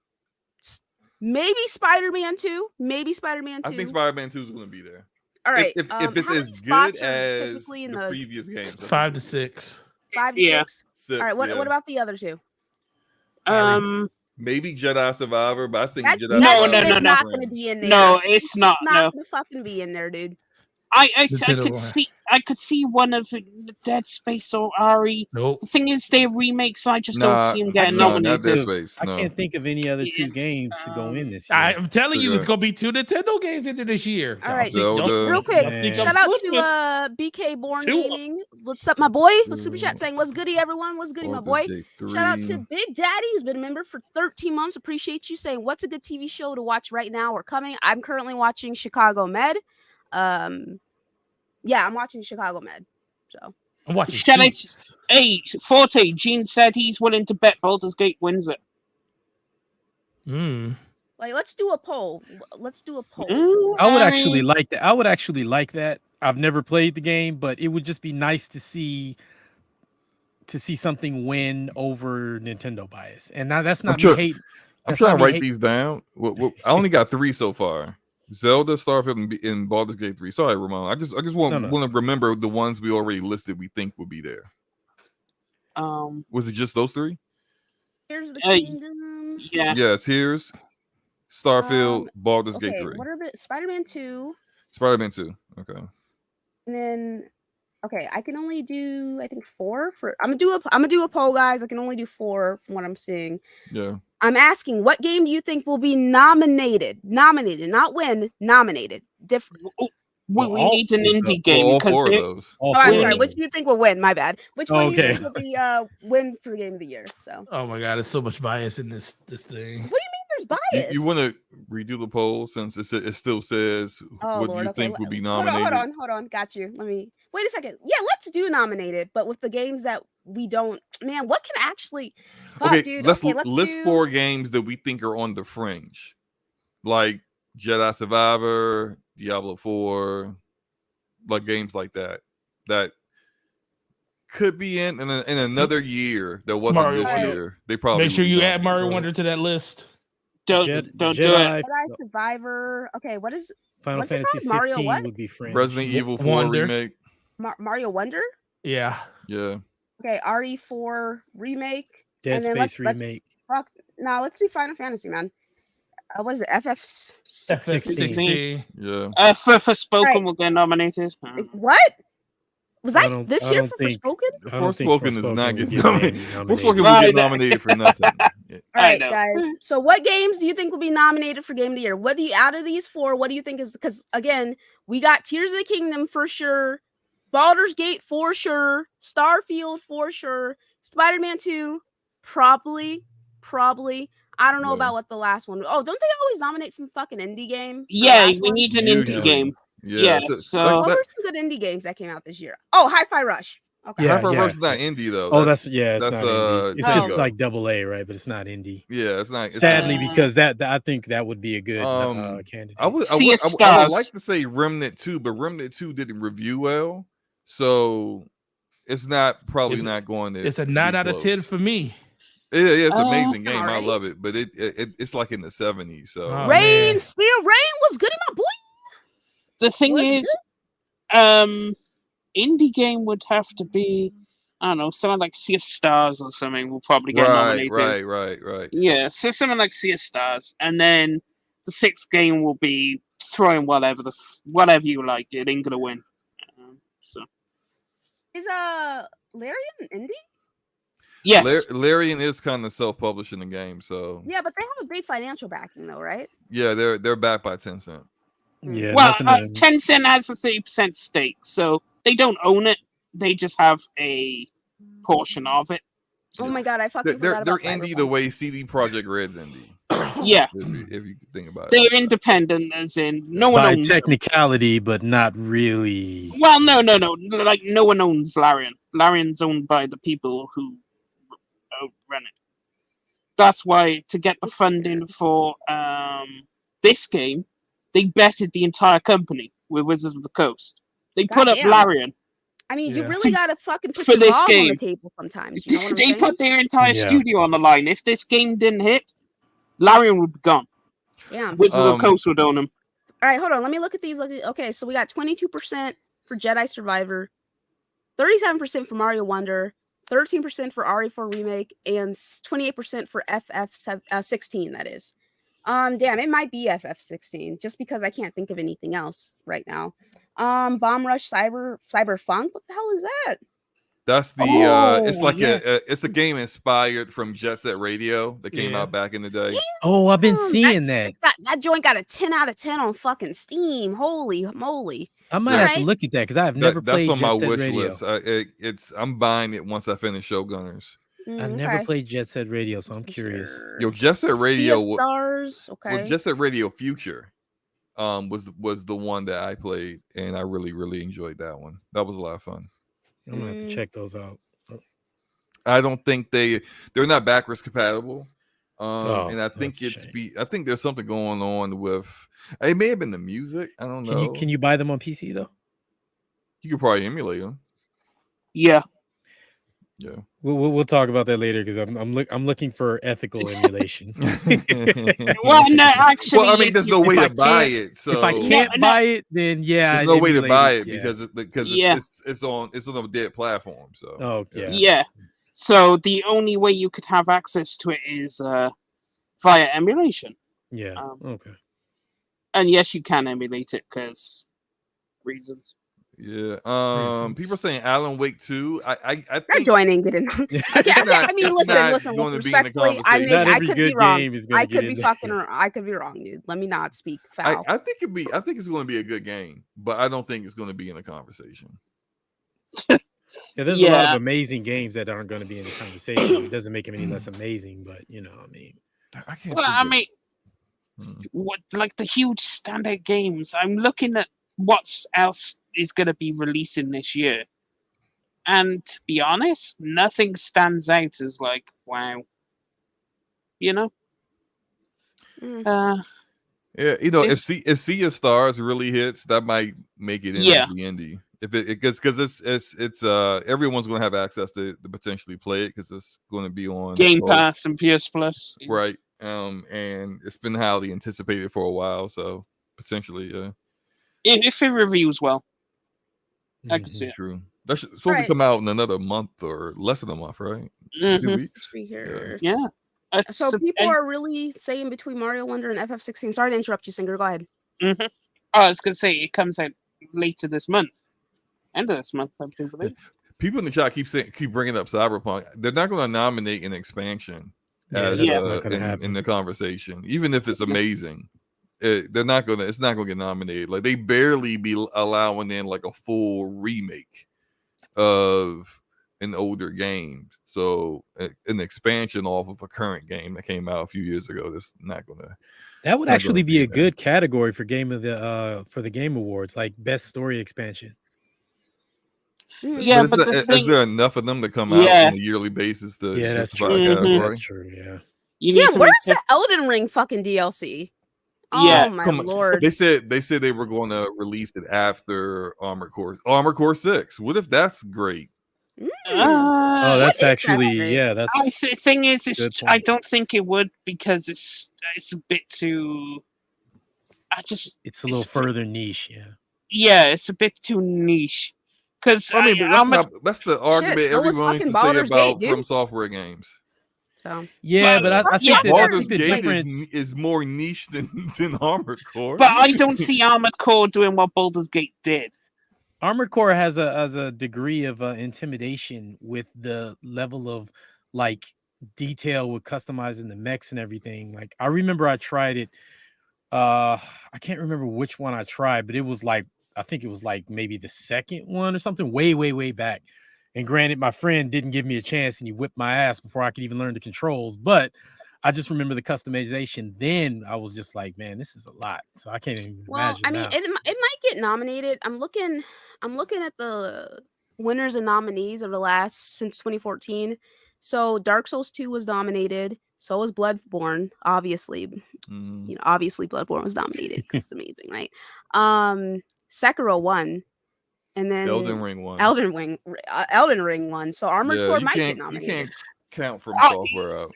Maybe Spider-Man 2. Maybe Spider-Man 2. I think Spider-Man 2 is going to be there. All right. If it's as good as the previous games, 5 to 6. 5 to 6. All right. What about the other two? Maybe Jedi Survivor, but I think Jedi Survivor is not going to be in there. No, it's not. It's not going to fucking be in there, dude. I could see one of Dead Space or Ari. Nope. The thing is, they're remakes. I just don't see them getting nominated. I can't think of any other 2 games to go in this year. I'm telling you, it's gonna be 2 Nintendo games into this year. All right, real quick, shout out to BK Born Gaming. What's up, my boy? With Super Chat saying, "What's goody, everyone? What's goody, my boy?" Shout out to Big Daddy, who's been a member for 13 months. Appreciate you. Saying, "What's a good TV show to watch right now or coming?" I'm currently watching Chicago Med. Yeah, I'm watching Chicago Med. So I'm watching. Hey, Forte, Gene said he's willing to bet Baldur's Gate wins it. Like, let's do a poll. Let's do a poll. I would actually like that. I would actually like that. I've never played the game, but it would just be nice to see something win over Nintendo bias. And now that's not me hating. I'm trying to write these down. I only got 3 so far: Zelda, Starfield, and Baldur's Gate 3. Sorry, Ramon. I just want to remember the ones we already listed. We think would be there. Was it just those 3? Here's the Kingdom. Yeah. Yes. Here's Starfield, Baldur's Gate 3. What are Spider-Man 2? Spider-Man 2. Okay. And then, okay, I can only do, I think 4 for. I'm gonna do a poll, guys. I can only do 4 from what I'm seeing. Yeah. I'm asking, what game do you think will be nominated? Nominated, not win. Nominated. Different. We need an indie game all because 4 of those. I'm sorry. Which do you think will win? My bad. Which one do you Okay. think will be win for Game of the Year? So. Oh my god, there's so much bias in this thing. What do you mean there's bias? You want to redo the poll since it still says what do you think will be nominated? Hold on. Got you. Let me wait a second. Yeah, let's do nominated, but with the games that we don't. Man, what can actually? Okay, dude. let's let's list do... 4 games that we think are on the fringe, like Jedi Survivor, Diablo 4, like games like that could be in another year that wasn't Mario this Wonder. year. They probably Make sure you add Mario Mario Wonder to that list. Don't do it. Jedi Survivor. Okay, what is Final Fantasy 16 would be fringe. Resident Evil 4 Wonder. remake. Mario Wonder? Yeah. Okay, RE4 remake. Dead Space remake. Let's see Final Fantasy, man. What is it? FF16. Yeah. Forspoken will get nominated. What? Was that this year for Forspoken? Forspoken is not getting nominated. Forspoken will get nominated for nothing. All right, guys. So, what games do you think will be nominated for Game of the Year? What do you, out of these 4, what do you think is? Because again, we got Tears of the Kingdom for sure, Baldur's Gate for sure, Starfield for sure, Spider-Man 2 probably. I don't know about what the last one. Oh, don't they always nominate some fucking indie game? Yeah, we need an indie game. Yeah. So what were some good indie games that came out this year? Oh, Hi-Fi Rush. Okay. Hi-Fi Rush is not indie though. Oh, it's not indie. It's just Bingo. like AA, right? But it's not indie. Yeah, it's not. Sadly, because I think that would be a good candidate. I would like to say Remnant 2, but Remnant 2 didn't review well, so it's probably not going to. It's a 9 out of 10 for me. It's an amazing game. I love it, but it's like in the 70s. So Rain was good, my boy. The thing is, indie game would have to be, I don't know, something like Sea of Stars or something will probably get nominated. Right. Yeah, so something like Sea of Stars, and then the 6th game will be throwing whatever you like. It ain't gonna win. Is Larian indie? Yes, Larian is kind of self-publishing the game, so yeah, but they have a big financial backing, though, right? Yeah, they're backed by Tencent. Yeah, well, Tencent has a 30% stake, so they don't own it. They just have a portion of it. Oh my god, I fucking they're forgot about indie the way CD Projekt Red's indie. Yeah, if you think about it, they're independent, as in no one owns technicality, but not really. Well, no. Like no one owns Larian. Larian's owned by the people who run it. That's why to get the funding for this game, they betted the entire company with Wizards of the Coast. They put up Larian. I mean, you really gotta fucking put for your this balls game on the table sometimes. You know what they I'm put their entire studio on the line. If this game didn't hit, Larian would be gone. Yeah, Wizards of the Coast would own him. All right, hold on. Let me look at these. Okay, so we got 22% for Jedi Survivor, 37% for Mario Wonder, 13% for RE4 Remake, and 28% for FF16. That is. Damn, it might be FF16 just because I can't think of anything else right now. Bomb Rush Cyberpunk. What the hell is that? That's the it's like it's a game inspired from Jet Set Radio that came out back in the day. Oh, I've been seeing that. That joint got a 10 out of 10 on fucking Steam. Holy moly. I might have to look at that because I've never played That's on my Jet Set wish Radio. list. I'm buying it once I finish Showgunners. I've never played Jet Set Radio, so I'm curious. Yo, Jet Set Radio Stars. Okay. Well, Jet Set Radio Future was the one that I played, and I really enjoyed that one. That was a lot of fun. I'm gonna have to check those out. I don't think they're not backwards compatible, And I think I think there's something going on with. It may have been the music. I don't know. Can you buy them on PC though? You could probably emulate them. Yeah. Yeah. We'll talk about that later because I'm looking for ethical emulation. Well, no, actually, well, I mean, there's no way to buy it. So if I can't buy it, then yeah, there's no way to buy it yeah. because it's on a dead platform. So yeah. So the only way you could have access to it is via emulation. Yeah. Okay. And yes, you can emulate it because reasons. Yeah. People are saying Alan Wake 2. I think They're joining. Didn't. I mean, listen. Respectfully, I could be wrong. I could be fucking. I could be wrong, dude. Let me not speak foul. I think it's going to be a good game, but I don't think it's going to be in the conversation. Yeah, there's a lot of amazing games that aren't going to be in the conversation. It doesn't make them any less amazing, but I mean, I can't. Well, I mean, what like the huge standout games? I'm looking at what else is going to be releasing this year, and to be honest, nothing stands out as like wow. Yeah, if Sea of Stars really hits, that might make it into the indie. If because it's everyone's going to have access to potentially play it because it's going to be on Game Pass and PS Plus, right? And it's been highly anticipated for a while, so potentially, if it reviews well, I can see it. True. That's supposed to come out in another month or less than a month, right? 2 weeks. Yeah. So people are really saying between Mario Wonder and FF16. Sorry to interrupt you, Singer. Go ahead. I was going to say it comes out later this month. End of this month, I believe. People in the chat keep bringing up Cyberpunk. They're not going to nominate an expansion in the conversation, even if it's amazing. They're not gonna. It's not gonna get nominated. Like they barely be allowing in like a full remake of an older game. So an expansion off of a current game that came out a few years ago. That's not gonna. That would actually be a good category for for the Game Awards, like best story expansion. Yeah, but is there enough of them to come out on a yearly basis to justify a category? That's true. Yeah. Damn, where's the Elden Ring fucking DLC? Oh my lord! They said they were going to release it after Armored Core 6. What if that's great? That's actually that's. The thing is, I don't think it would because it's a bit too. It's a little further niche, Yeah, it's a bit too niche. Because I mean, that's the argument everyone used to say about From Software games. So. Yeah, but I think Baldur's Gate is more niche than Armored Core. But I don't see Armored Core doing what Baldur's Gate did. Armored Core has a degree of intimidation with the level of like detail with customizing the mechs and everything. Like I remember I tried it. I can't remember which one I tried, but it was like I think it was like maybe the second one or something way back. And granted, my friend didn't give me a chance and he whipped my ass before I could even learn the controls. But I just remember the customization. Then I was just like, man, this is a lot. So I can't even imagine. I mean, it might get nominated. I'm looking at the winners and nominees of the last since 2014. So Dark Souls 2 was nominated. So was Bloodborne, obviously. Obviously Bloodborne was nominated. It's amazing, right? Sekiro won. And then Elden Ring won. So Armored Core might get nominated. You can't count From Software out.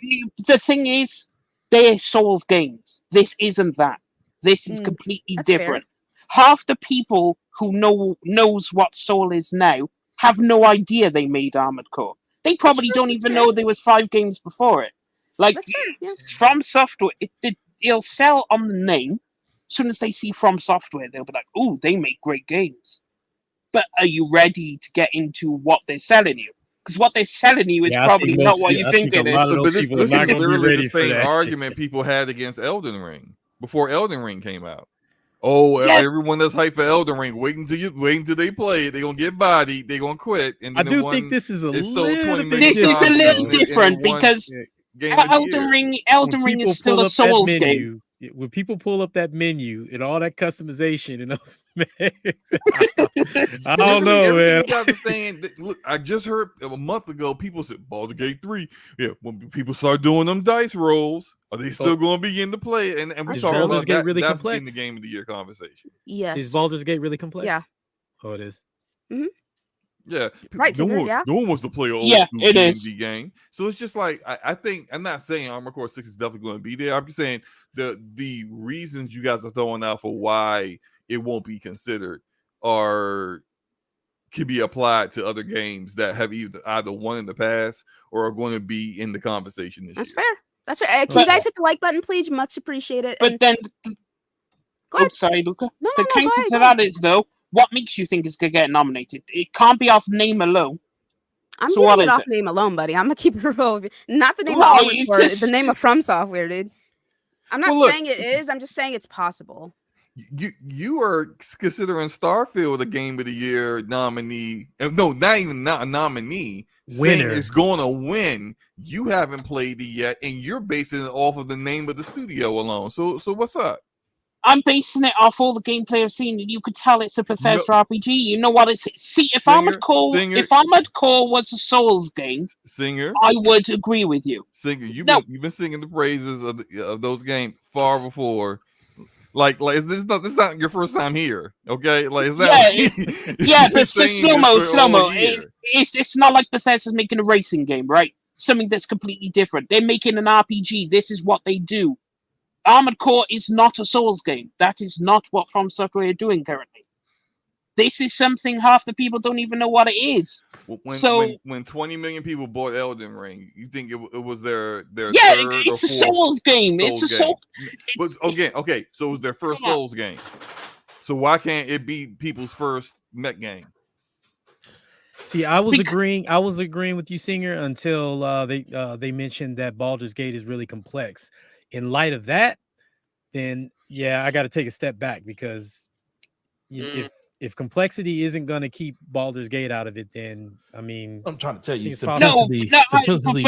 The thing is, they're Souls games. This isn't that. This is completely different. Fair. Half the people who knows what Soul is now have no idea they made Armored Core. They probably don't even know there was 5 games before it. Like From Software, it'll sell on the name. As soon as they see From Software, they'll be like, "Oh, they make great games." But are you ready to get into what they're selling you? Because what they're selling you is probably not what you think it is. But this is literally the same argument people had against Elden Ring before Elden Ring came out. Everyone that's hyped for Elden Ring, wait until they play it. They're gonna get bodied. They're gonna quit. And I do think this is a little different because Elden Ring is still a Souls game. when people pull up that menu and all that customization and those I don't know, everything man. you guys are saying. Look, I just heard a month ago people said Baldur's Gate 3. Yeah, when people start doing them dice rolls, are they still going to begin to play? And we Is talking Baldur's about Gate that. really That's in complex? the game of the year conversation. Yes. Is Baldur's Gate really complex? Yeah. Oh, it is. Mm-hmm. Yeah, Right. No Tinker, yeah. one wants to play an old Yeah, school it is. D&D game. So it's just like I think I'm not saying Armored Core 6 is definitely going to be there. I'm just saying the reasons you guys are throwing out for why it won't be considered can be applied to other games that have either won in the past or are going to be in the conversation this That's year. fair. That's fair. Can you guys hit the like button, please? Much appreciated. But then, go ahead. sorry, Luca. No, the counter to that is though, what makes you think it's gonna get nominated? It can't be off name alone. I'm So giving what it is off it? name alone, buddy. I'm gonna keep it real. Not the name Well, of Armored it's Core, just- the name of From Software, dude. I'm not Well, look, saying it is. I'm just saying it's possible. You are considering Starfield a Game of the Year nominee. No, not even a nominee. Saying Winner. it's going to win. You haven't played it yet, and you're basing it off of the name of the studio alone. So what's up? I'm basing it off all the gameplay I've seen, and you could tell it's a Bethesda RPG. You know what? See, if Armored Core was a Souls game, Singer, I would agree with you. Singer, you've been singing the praises of those games far before. Like this is not your first time here, okay? Like it's not. But slow-mo. It's not like Bethesda's making a racing game, right? Something that's completely different. They're making an RPG. This is what they do. Armored Core is not a Souls game. That is not what From Software are doing currently. This is something half the people don't even know what it is. When 20 million people bought Elden Ring, you think it was their third or it's a Souls game. Souls It's a Souls. Okay. So it was their first Souls game. So why can't it be people's first mech game? See, I was agreeing with you, Singer, until they mentioned that Baldur's Gate is really complex. In light of that, then yeah, I got to take a step back because if complexity isn't going to keep Baldur's Gate out of it, then I mean, I'm trying to tell you, simplicity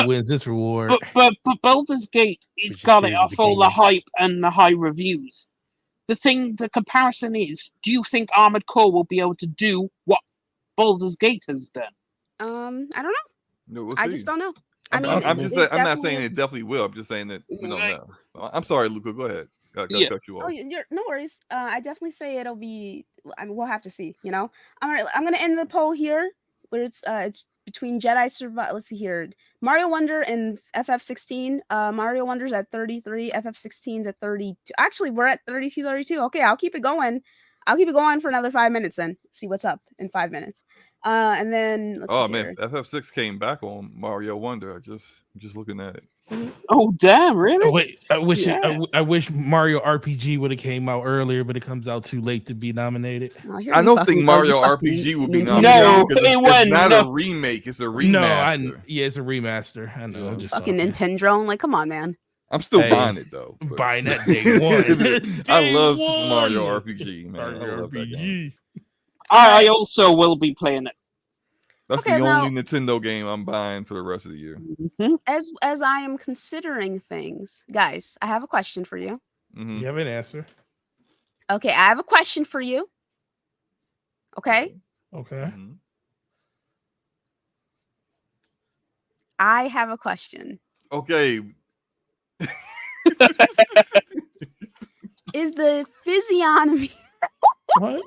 wins this reward. But Baldur's Gate is got it off all the hype and the high reviews. The comparison is: do you think Armored Core will be able to do what Baldur's Gate has done? I don't know. No, we'll I see. just don't know. I'm not saying it definitely will. I'm just saying that we don't know. I'm sorry, Luca. Go ahead. Cut you off. No worries. I definitely say it'll be. I mean, we'll have to see. You know. All right. I'm gonna end the poll here, where it's between Jedi Survival. Let's see here. Mario Wonder and FF16. Mario Wonder's at 33. FF16's at 32. Actually, we're at 32. Okay, I'll keep it going. I'll keep it going for another 5 minutes then. See what's up in 5 minutes. And then let's see here. FF6 came back on Mario Wonder. I'm just looking at it. Oh damn! Really? Oh, wait, I wish Mario RPG would have came out earlier, but it comes out too late to be nominated. I don't think Mario RPG would be nominated. No, it's not a remake. It's a remaster. It's a remaster. I know. Yeah. Fucking Nintendo. Like, come on, man. I'm still buying it though. Buying that day one. I love Super Mario RPG, man. Mario RPG. I also will be playing it. That's the only Nintendo game I'm buying for the rest of the year. Mm-hmm. As I am considering things, guys, I have a question for you. Mm-hmm. You have an answer. Okay, I have a question for you. Okay. Okay. Mm-hmm. I have a question. Okay. Is the physiognomy What?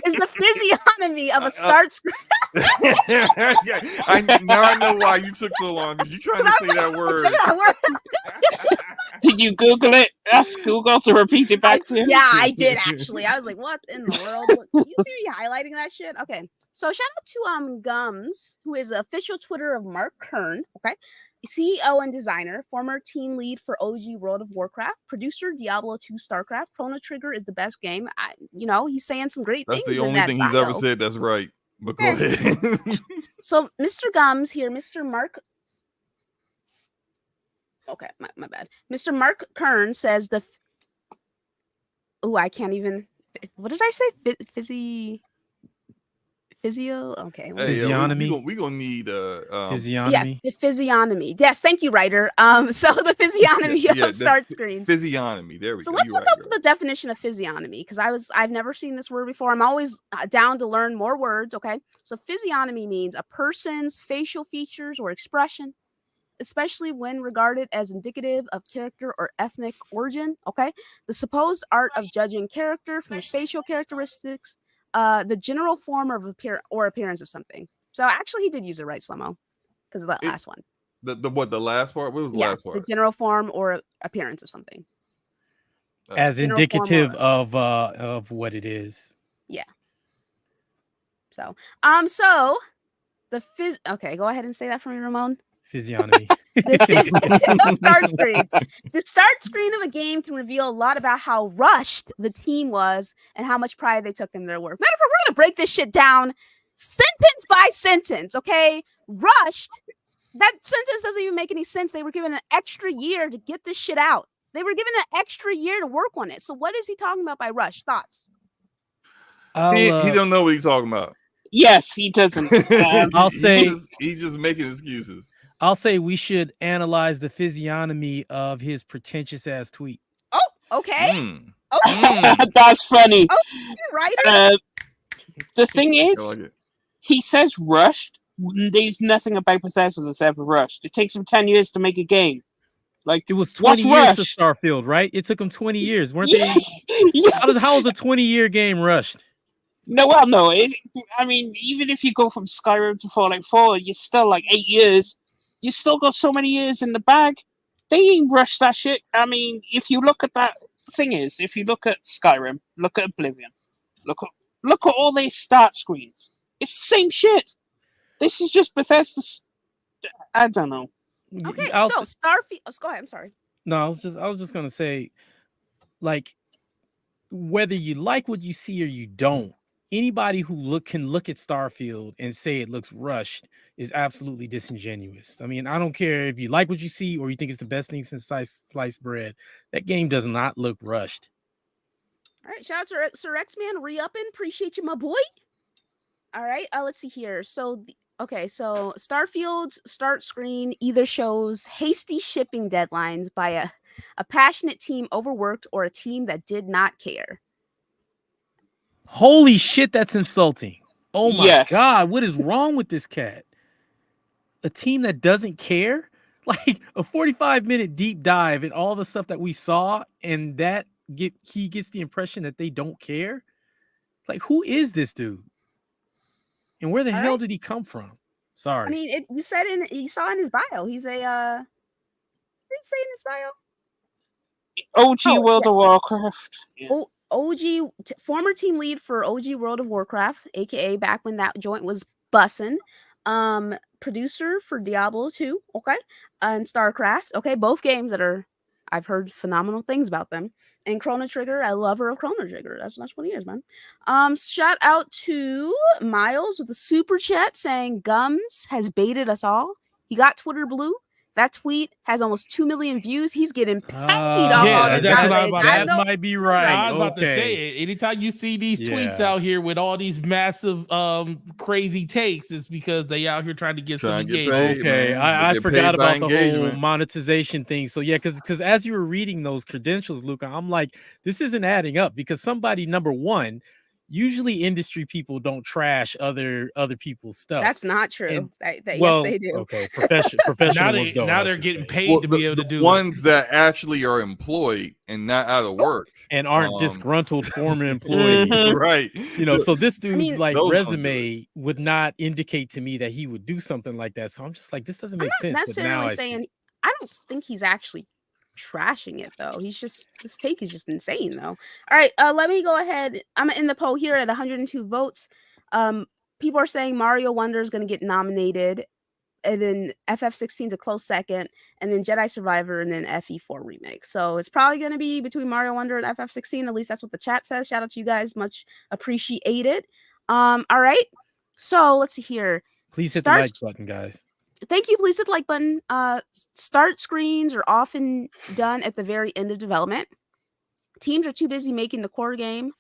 is the physiognomy of a start screen? Now I know why you took so long. Because you trying to say that word. Did you Google it? Ask Google to repeat it back to you. Yeah, I did actually. I was like, what in the world? You see me highlighting that shit? Okay. So shout out to Gums, who is the official Twitter of Mark Kern. Okay. CEO and designer, former team lead for OG World of Warcraft, producer Diablo 2 StarCraft. Chrono Trigger is the best game. He's saying some great things. That's the only thing he's ever said that's right. But go ahead. So Mr. Gums here, Mr. Mark. Okay, my bad. Mr. Mark Kern says I can't even. What did I say? Physio. Okay. Hey, Physiognomy. we gonna need Physiognomy. Yeah, the physiognomy. Yes, thank you, writer. So the physiognomy of start screens. Physiognomy. There we go. So let's look up the definition of physiognomy, because I've never seen this word before. I'm always down to learn more words. Okay, so physiognomy means a person's facial features or expression, especially when regarded as indicative of character or ethnic origin. Okay, the supposed art of judging character from facial characteristics, the general form of appearance of something. So actually, he did use it right, Slow-Mo, because of that last one. The last part? What was the last part? The general form or appearance of something. As indicative of what it is. Yeah. So the okay, go ahead and say that for me, Ramon. Physiognomy. Start screen. The start screen of a game can reveal a lot about how rushed the team was and how much pride they took in their work. Matter of fact, we're gonna break this shit down sentence by sentence. Okay, rushed. That sentence doesn't even make any sense. They were given an extra year to get this shit out. They were given an extra year to work on it. So what is he talking about by rush? Thoughts? He don't know what he's talking about. Yes, he doesn't. I'll say he's just making excuses. I'll say we should analyze the physiognomy of his pretentious ass tweet. Oh, okay. Okay. That's funny. Right. The thing is, he says rushed. There's nothing about Bethesda that's ever rushed. It takes him 10 years to make a game. Like, it was 20 years for Starfield, right? It took him 20 years, weren't they? Yeah. How was a 20-year game rushed? No, well, no. I mean, even if you go from Skyrim to Fallout 4, you're still like 8 years. You still got so many years in the bag. They ain't rushed that shit. I mean, if you look at that, the thing is, if you look at Skyrim, look at Oblivion, look at all these start screens. It's the same shit. This is just Bethesda's. I don't know. Okay, so Starfield. Oh, go ahead. I'm sorry. No, I was just gonna say, like, whether you like what you see or you don't, anybody who can look at Starfield and say it looks rushed is absolutely disingenuous. I mean, I don't care if you like what you see or you think it's the best thing since sliced bread. That game does not look rushed. All right, shout out to Sir X-Man, re-upping. Appreciate you, my boy. All right, let's see here. So, so Starfield's start screen either shows hasty shipping deadlines by a passionate team overworked or a team that did not care. Holy shit, that's insulting. Oh my God, what is wrong with this cat? A team that doesn't care? Like a 45-minute deep dive in all the stuff that we saw, and that he gets the impression that they don't care? Like, who is this dude? And where the hell did he come from? Sorry. I mean, you saw in his bio. He's a did he say in his bio? OG World of Warcraft. Yeah. OG former team lead for OG World of Warcraft, aka back when that joint was bussin'. Producer for Diablo 2, okay, and StarCraft, okay, both games that I've heard phenomenal things about them. And Chrono Trigger, a lover of Chrono Trigger. That's what he is, man. Shout out to Miles with a super chat saying Gums has baited us all. He got Twitter blue. That tweet has almost 2 million views. He's getting paid off all this. That might be right. I was about to say it. Anytime you see these tweets out here with all these massive, crazy takes, it's because they out here trying to get some engagement. Okay, I forgot about the whole monetization thing. So yeah, because as you were reading those credentials, Luca, I'm like, this isn't adding up because somebody, number one, usually industry people don't trash other people's stuff. That's not true. Yes, they do. Okay, professional. Now they're getting paid to be able to do ones that actually are employed and not out of work and aren't disgruntled former employees. Right. So this dude's resume would not indicate to me that he would do something like that. So I'm just like, this doesn't make sense. I'm not necessarily saying. I don't think he's actually trashing it though. His take is just insane though. All right, let me go ahead. I'm in the poll here at 102 votes. People are saying Mario Wonder is going to get nominated, and then FF16 is a close second, and then Jedi Survivor, and then FE4 remake. So it's probably going to be between Mario Wonder and FF16. At least that's what the chat says. Shout out to you guys, much appreciated. All right, so let's see here. Please hit the like button, guys. Thank you. Please hit the like button. Start screens are often done at the very end of development. Teams are too busy making the core game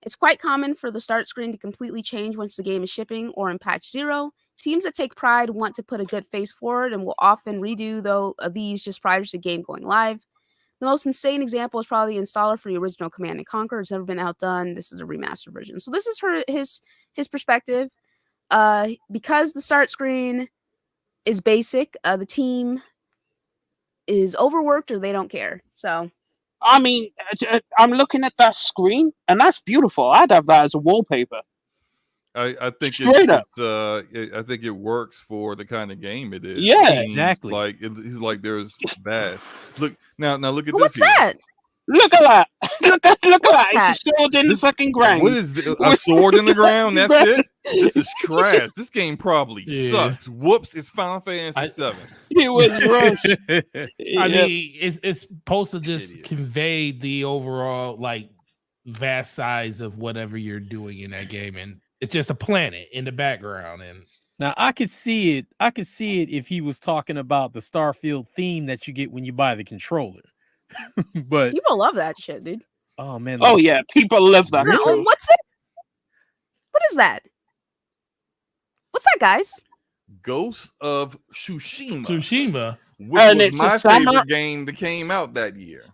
It's quite common for the start screen to completely change once the game is shipping or in patch 0. Teams that take pride want to put a good face forward and will often redo these just prior to the game going live. The most insane example is probably the installer for the original Command & Conquer. It's never been outdone. This is a remastered version. So this is his perspective. Because the start screen is basic, the team is overworked or they don't care. So, I mean, I'm looking at that screen, and that's beautiful. I'd have that as a wallpaper. I think Straight up. I think it works for the kind of game it is. Yeah. It seems Exactly. Like it's like there's vast. Look now look at what's this here. that? Look at that! Look at What's that! that? It's a sword in the fucking ground. What is a sword in the ground? That's it. This is trash. This game probably sucks. Whoops! It's Final Fantasy VII. It was rushed. I mean, it's supposed to just convey the overall like vast size of whatever you're doing in that game, and it's just a planet in the background. And Now I could see it. I could see it if he was talking about the Starfield theme that you get when you buy the controller. But People love that shit, dude. oh man, Oh yeah, people love that. Oh, control. what's it? What is that? What's that, guys? Ghost of Tsushima, Tsushima. which And was it's a my samurai- favorite game that came out that year.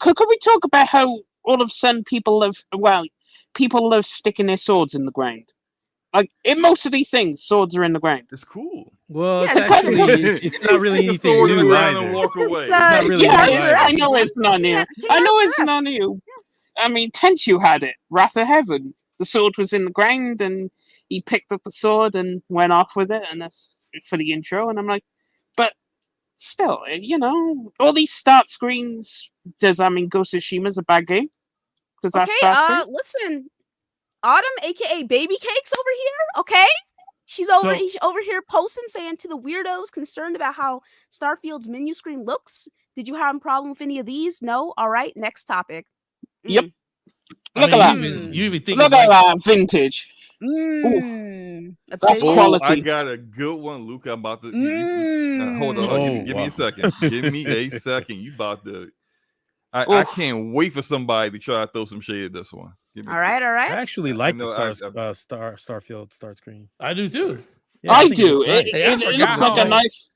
Could we talk about how all of a sudden people love sticking their swords in the ground? Like in most of these things, swords are in the ground. It's cool. well, Yeah, it's actually it's not really Stick a anything sword in the new ground either. and walk away. It's not really yeah, new I either. know it's not new. Yeah, I know yeah, it's not new. I mean, Tenchu had it. Wrath of Heaven. The sword was in the ground, and he picked up the sword and went off with it, and that's for the intro. And I'm like, but still, all these start screens. Does that mean Ghost of Tsushima's a bad game? Because that's start screen. Listen, Autumn, aka Baby Cakes, over here. Okay, she's over here posting saying to the weirdos concerned about how Starfield's menu screen looks. Did you have a problem with any of these? No. All right. Next topic. Yep. I Look mean, at that. you even think Look of, at like, that vintage. That's Obsidian. quality. I got a good one, Luke. I'm about to hold on. Oh, Give me wow. a second. Give me a second. You about to? I can't wait for somebody to try to throw some shade at this one. Give me All right. I actually like know, the Starfield start screen. I do too. Yeah, I think do. it's nice. Hey, I It forgot looks like a how- nice.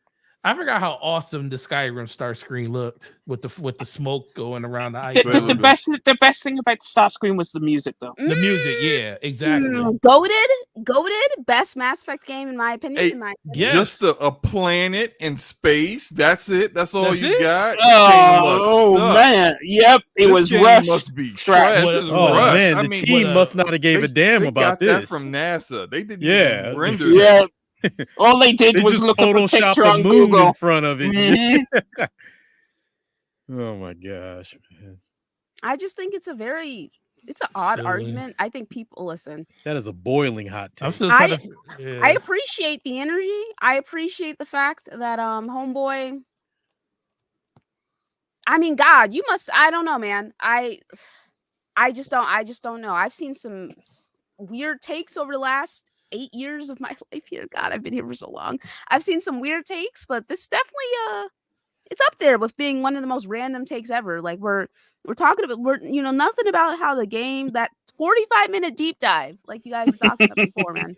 I forgot how awesome the Skyrim start screen looked with the smoke going around the ice. The best thing about the start screen was the music, though. The music, yeah, exactly. Goated, best Mass Effect game in my opinion. Hey, Yes. Just a planet in space. That's it. That's all That's you it? got. This game must Oh suck. man, yep, it This was game rushed. must be Trash. trash. This is Oh rushed. man, I the mean, team must not have gave a damn they about got that this. from NASA. They didn't Yeah. even render Yeah, that. all they did They was just look up a photoshopped picture a on moon Google. in front of it. Mhm. Oh my gosh, man. I just think it's an odd Silly. argument. I think people listen. That is a boiling hot I'm take. still trying to. Yeah. I appreciate the energy. I appreciate the fact that homeboy. I mean, God, you must. I don't know, man. I just don't know. I've seen some weird takes over the last 8 years of my life here. God, I've been here for so long. I've seen some weird takes, but this definitely it's up there with being one of the most random takes ever. Like we're talking about nothing about how the game, that 45-minute deep dive, like you guys were talking about before, man.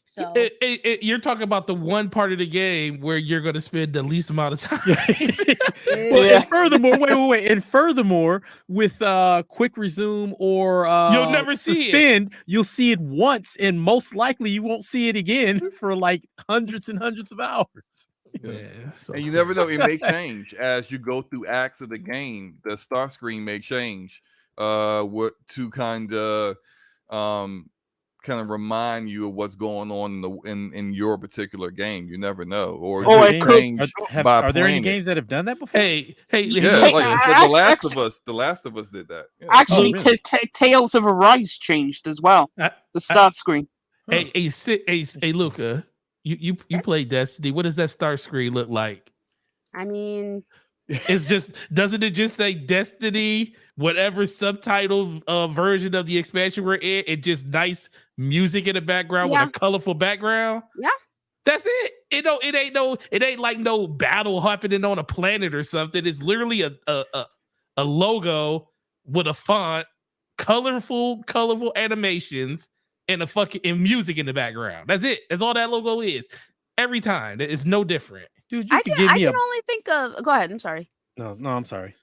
So You're talking about the one part of the game where you're going to spend the least amount of time. Well, Yeah. and furthermore, wait. And furthermore, with quick resume or You'll never see it. suspend, you'll see it once, and most likely you won't see it again for like hundreds and hundreds of hours. Yeah, so And you never know, it may change as you go through acts of the game. The start screen may change what to kind of remind you of what's going on in your particular game. You never know. Or Oh, it it could could- change Are by there any playing it. games that have done that before? hey, Yeah, Take- like I- The Last actually- of Us. The Last of Us did that. Yeah. Actually, really? Tales of Arise changed as well. The start screen. hey, Luca, you play Destiny. What does that start screen look like? I mean, It's just doesn't it just say Destiny, whatever subtitle version of the expansion we're in, and just nice music in the background Yeah. with a colorful background? Yeah. That's it. It ain't like no battle happening on a planet or something. It's literally a logo with a font colorful animations and and music in the background. That's it. That's all that logo is. Every time. It's no different. Dude, you I could can give me only think of. Go ahead. I'm sorry. No, I'm sorry.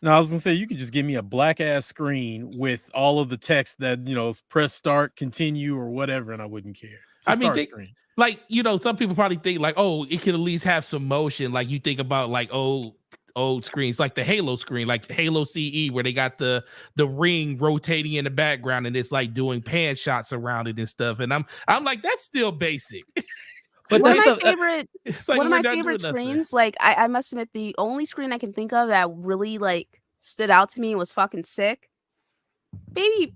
No, I was gonna say you could just give me a black ass screen with all of the text that press start, continue, or whatever, and I wouldn't care. I mean, like some people probably think like, oh, it could at least have some motion. Like you think about like old screens, like the Halo screen, like Halo CE, where they got the ring rotating in the background and it's like doing pan shots around it and stuff. And I'm like, that's still basic. But one of my favorite, like one of my favorite screens, like I must admit, the only screen I can think of that really like stood out to me was fucking sick. Baby,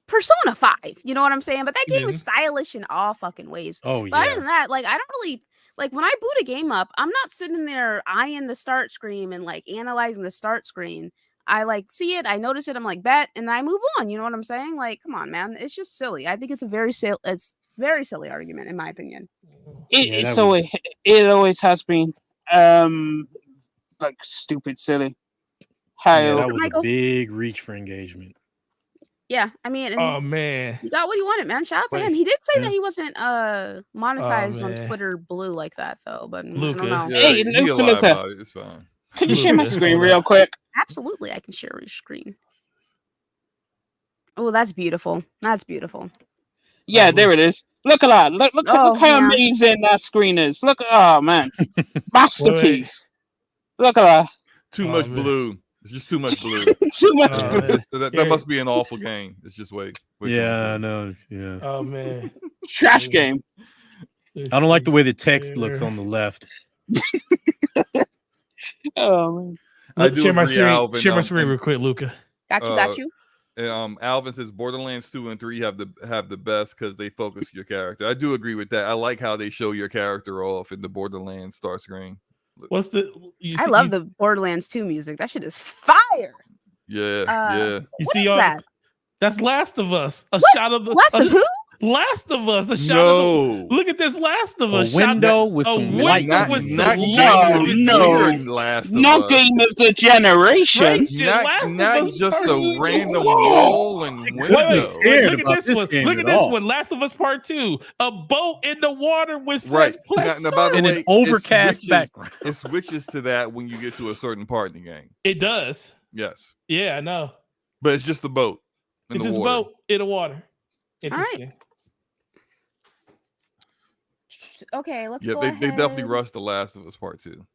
Persona 5. You know what I'm saying? But that game is stylish in all fucking ways. Oh yeah. But other than that, like I don't really like when I boot a game up, I'm not sitting there eyeing the start screen and like analyzing the start screen. I like see it, I notice it, I'm like bet, and I move on. You know what I'm saying? Like, come on, man, it's just silly. I think it's a very silly argument in my opinion. It always has been like stupid silly. That was a big reach for engagement. Yeah, I mean, oh man, he got what he wanted, man. Shout out to him. He did say that he wasn't monetized on Twitter Blue like that though. But Luca. I don't know. Yeah, hey, he can lie about it. It's fine. Can you share my screen real quick? Absolutely, I can share your screen. Oh, that's beautiful. That's beautiful. Yeah, there it is. Look at that. Look how amazing that screen is. Look, oh man, masterpiece. Look at that. Too much blue. It's just too much blue. Too much blue. That must be an awful game. It's just way yeah, I know. Yeah. Oh man, trash game. I don't like the way the text looks on the left. Oh man. I do share my agree, screen. Alvin, Share my screen real quick, Luca. Got you. Alvin says Borderlands 2 and 3 have the best because they focus your character. I do agree with that. I like how they show your character off in the Borderlands start screen. What's the? I love the Borderlands 2 music. That shit is fire. Yeah. You see that? That's Last of Us. Shot of the Last of who? Last of Us. A shot of the, look at this Last of Us. A window with some light. Not Game of the generation. Not just a random wall and window. Look at this one. Look at this one. Last of Us Part 2. A boat in the water with says plus now, by the way, an overcast background. It switches to that when you get to a certain part in the game. It does. Yes. Yeah, I know. But it's just the boat. It's just a boat in the water. Interesting. All right. Okay, let's go ahead. They definitely rushed The Last of Us Part 2.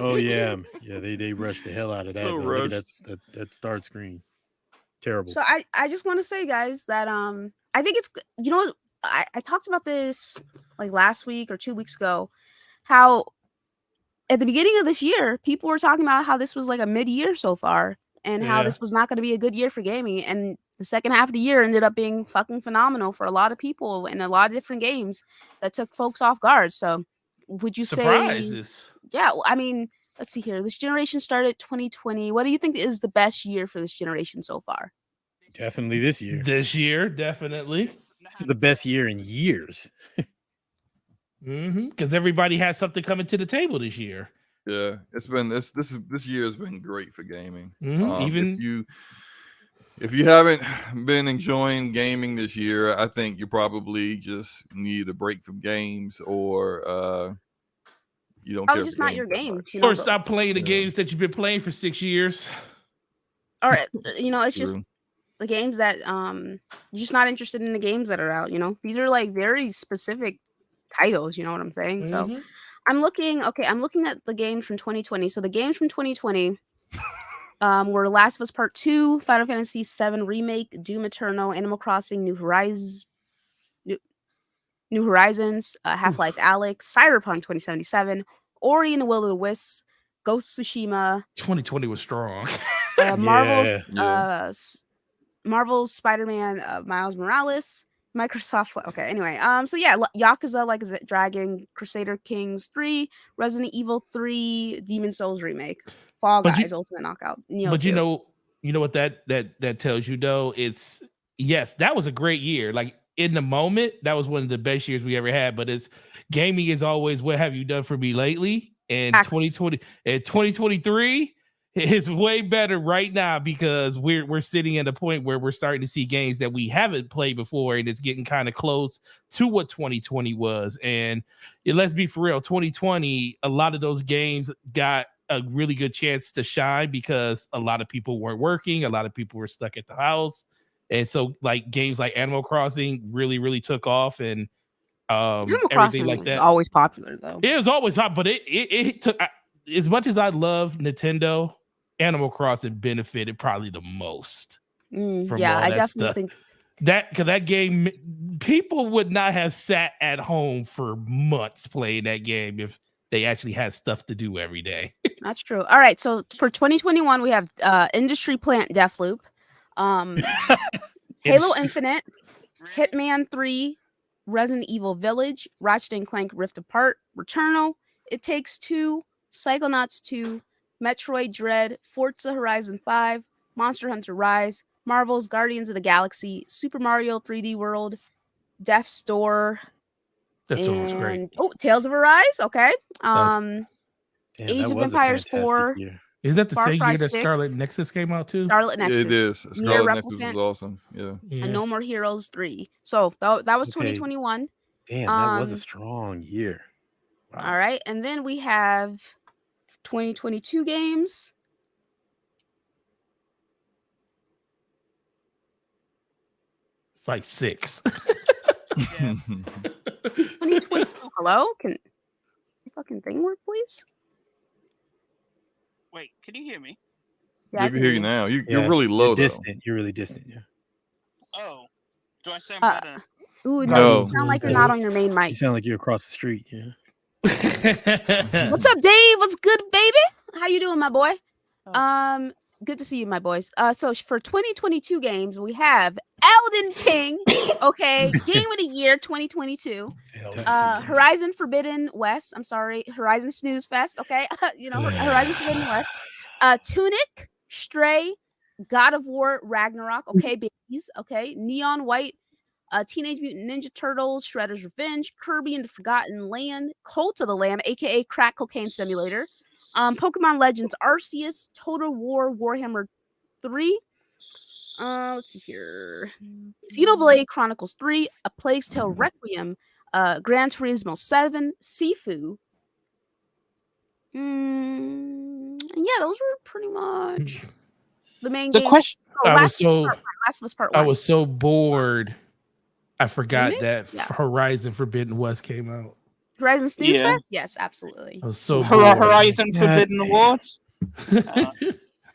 Oh yeah, they rushed the hell out of that. So that start screen, terrible. So I just want to say, guys, that I think it's I talked about this like last week or 2 weeks ago, how at the beginning of this year people were talking about how this was like a mid-year so far and how this was not going to be a good year for gaming, and the second half of the year ended up being fucking phenomenal for a lot of people in a lot of different games that took folks off guard. So would you say? Yeah, I mean, let's see here. This generation started 2020. What do you think is the best year for this generation so far? Definitely this year. This year, definitely. This is the best year in years. Because everybody has something coming to the table this year. Yeah, it's been this year has been great for gaming. Even if you haven't been enjoying gaming this year, I think you probably just need a break from games, or you don't. Probably just not your game. Or stop playing the games that you've been playing for 6 years. Or it's just the games that you're just not interested in the games that are out. These are like very specific titles. You know what I'm saying? So I'm looking at the games from 2020. So the games from 2020 were Last of Us Part 2, Final Fantasy VII Remake, Doom Eternal, Animal Crossing, New Horizons, Half-Life Alyx, Cyberpunk 2077, Ori and the Will of the Wisps, Ghost of Tsushima. 2020 was strong. Marvel's Spider-Man, Miles Morales, Microsoft. Okay, anyway, Yakuza Like a Dragon, Crusader Kings 3, Resident Evil 3, Demon Souls Remake, Fall Guys, Ultimate Knockout. But you know what that tells you though? It's that was a great year. Like in the moment, that was one of the best years we ever had. But gaming is always what have you done for me lately? And 2020 and 2023 It's way better right now because we're sitting at a point where we're starting to see games that we haven't played before, and it's getting kind of close to what 2020 was. And let's be for real, 2020, a lot of those games got a really good chance to shine because a lot of people weren't working, a lot of people were stuck at the house, and so like games like Animal Crossing really took off, and Animal everything Crossing like is that. always popular though. It was always hot, but it took as much as I love Nintendo. Animal Crossing benefited probably the most from Yeah, all I that definitely stuff. think Because that game, people would not have sat at home for months playing that game if they actually had stuff to do every day. that's true. All right, so for 2021, we have Industry Plant Deathloop, Halo Infinite, Hitman 3, Resident Evil Village, Ratchet & Clank Rift Apart, Returnal, It Takes Two, Psychonauts 2, Metroid Dread, Forza Horizon 5, Monster Hunter Rise, Marvel's Guardians of the Galaxy, Super Mario 3D World, Death's Door, That store was great. and Tales of Arise. Okay. Damn, Age that of was a Empires fantastic 4, year. Is that the Far same Cry year that 6, Scarlet Nexus came out too? Scarlet Nexus, It is. Nier Scarlet Nexus Replicant, was awesome. Yeah. Yeah. and No More Heroes 3. So that was Okay. 2021. Damn, that was a strong year. Wow. All right, and then we have 2022 games. It's like 6. 2022. Hello, can the fucking thing work, please? Wait, can you hear me? Yeah, I can hear you now. You're Yeah, really low, You're though. distant. You're really distant. Yeah. Oh, do I sound Uh, better? Ooh, No. no, you sound like you're not on your main You mic. sound like you're across the street. Yeah. What's up, Dave? What's good, baby? How you doing, my boy? Oh. Good to see you, my boys. So for 2022 games, we have Elden King. Okay, Game of the Year 2022. Horizon Forbidden West. I'm sorry, Horizon Snooze Fest. Okay, Horizon Forbidden West. Tunic, Stray, God of War Ragnarok. Okay, babies. Okay, Neon White. Teenage Mutant Ninja Turtles, Shredder's Revenge, Kirby and the Forgotten Land, Cult of the Lamb, aka Crack Cocaine Simulator, Pokemon Legends Arceus, Total War Warhammer 3. Let's see here. Xenoblade Chronicles 3, A Plague's Tale Requiem, Gran Turismo 7, Sifu. And yeah, those were pretty much the main The games. question. Last of Us Part 1. I was so bored. I forgot Really? that Yeah. Horizon Forbidden West came out. Horizon Snooze Yeah. Fest? Yes, absolutely. I was so bored. Horizon Forbidden Awards.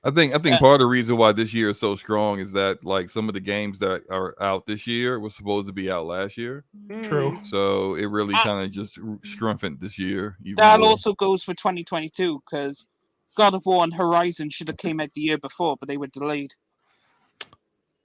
I think part of the reason why this year is so strong is that like some of the games that are out this year were supposed to be out last year. True. So it really kind of just strengthened this year. That also goes for 2022 because God of War and Horizon should have came out the year before, but they were delayed.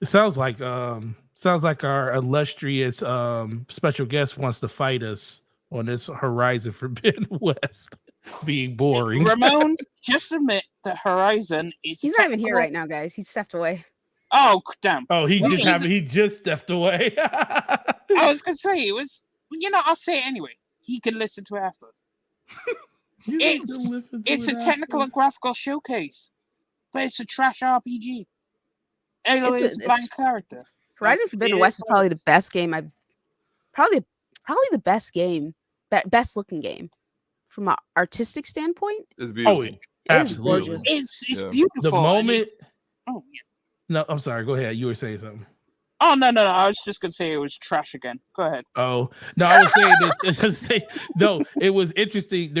It sounds like our illustrious special guest wants to fight us on this Horizon Forbidden West being boring. Ramon, just admit that Horizon is. He's not even here right now, guys. He's stepped away. Oh damn! Oh, he just stepped away. I was gonna say it was. I'll say it anyway. He can listen to it afterwards. It's a technical and graphical showcase, but it's a trash RPG. Aloy is a blank character. Horizon Forbidden West is probably the best game probably the best game, best looking game from an artistic standpoint. It's beautiful. Oh, absolutely. It's beautiful. The moment. Oh yeah. No, I'm sorry. Go ahead. You were saying something. Oh no! I was just gonna say it was trash again. Go ahead. Oh no, I was saying no. It was interesting.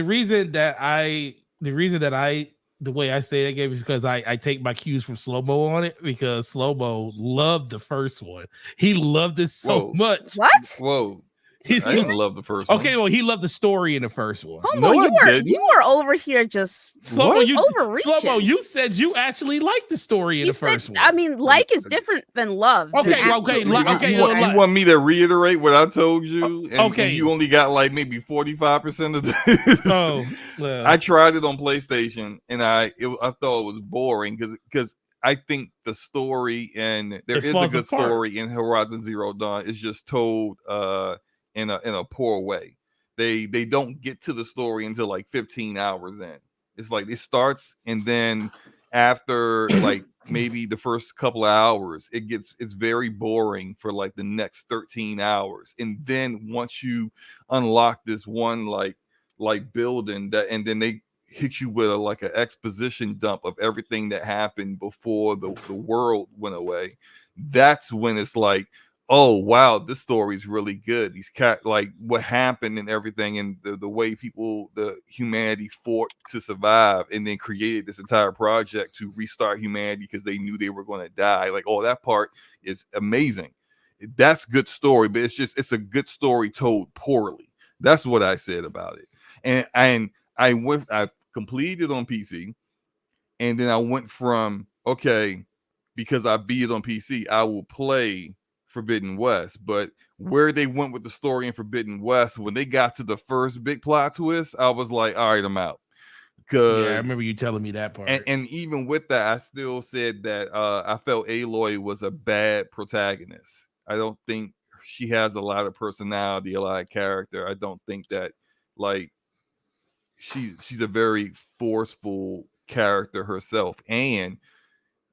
The way I say that game is because I take my cues from Slow Mo on it because Slow Mo loved the first one. He loved it so much. What? Whoa. I didn't love the first one. Okay, well, he loved the story in the first one. Homo, you were over here just overreaching. Slow-mo, you said you actually liked the story in the first one. I mean, like is different than love. Okay. You want me to reiterate what I told you? And you only got like maybe 45% of this. Oh, well. I tried it on PlayStation, and I thought it was boring because I think the story and there is a good story in Horizon Zero Dawn. It's just told in a poor way. They don't get to the story until like 15 hours in. It's like it starts and then after like maybe the first couple of hours, it's very boring for like the next 13 hours. And then once you unlock this one like building that, and then they hit you with like an exposition dump of everything that happened before the world went away, that's when it's like, oh wow, this story is really good. These like what happened and everything, and the way the humanity fought to survive, and then created this entire project to restart humanity because they knew they were going to die. Like, oh, that part is amazing. That's good story, but it's a good story told poorly. That's what I said about it. And I completed it on PC, and then I went from, okay, because I beat it on PC, I will play Forbidden West. But where they went with the story in Forbidden West, when they got to the first big plot twist, I was like, all right, I'm out. Yeah, I remember you telling me that part. And even with that, I still said that I felt Aloy was a bad protagonist. I don't think she has a lot of personality, a lot of character. I don't think that, like, she's a very forceful character herself. And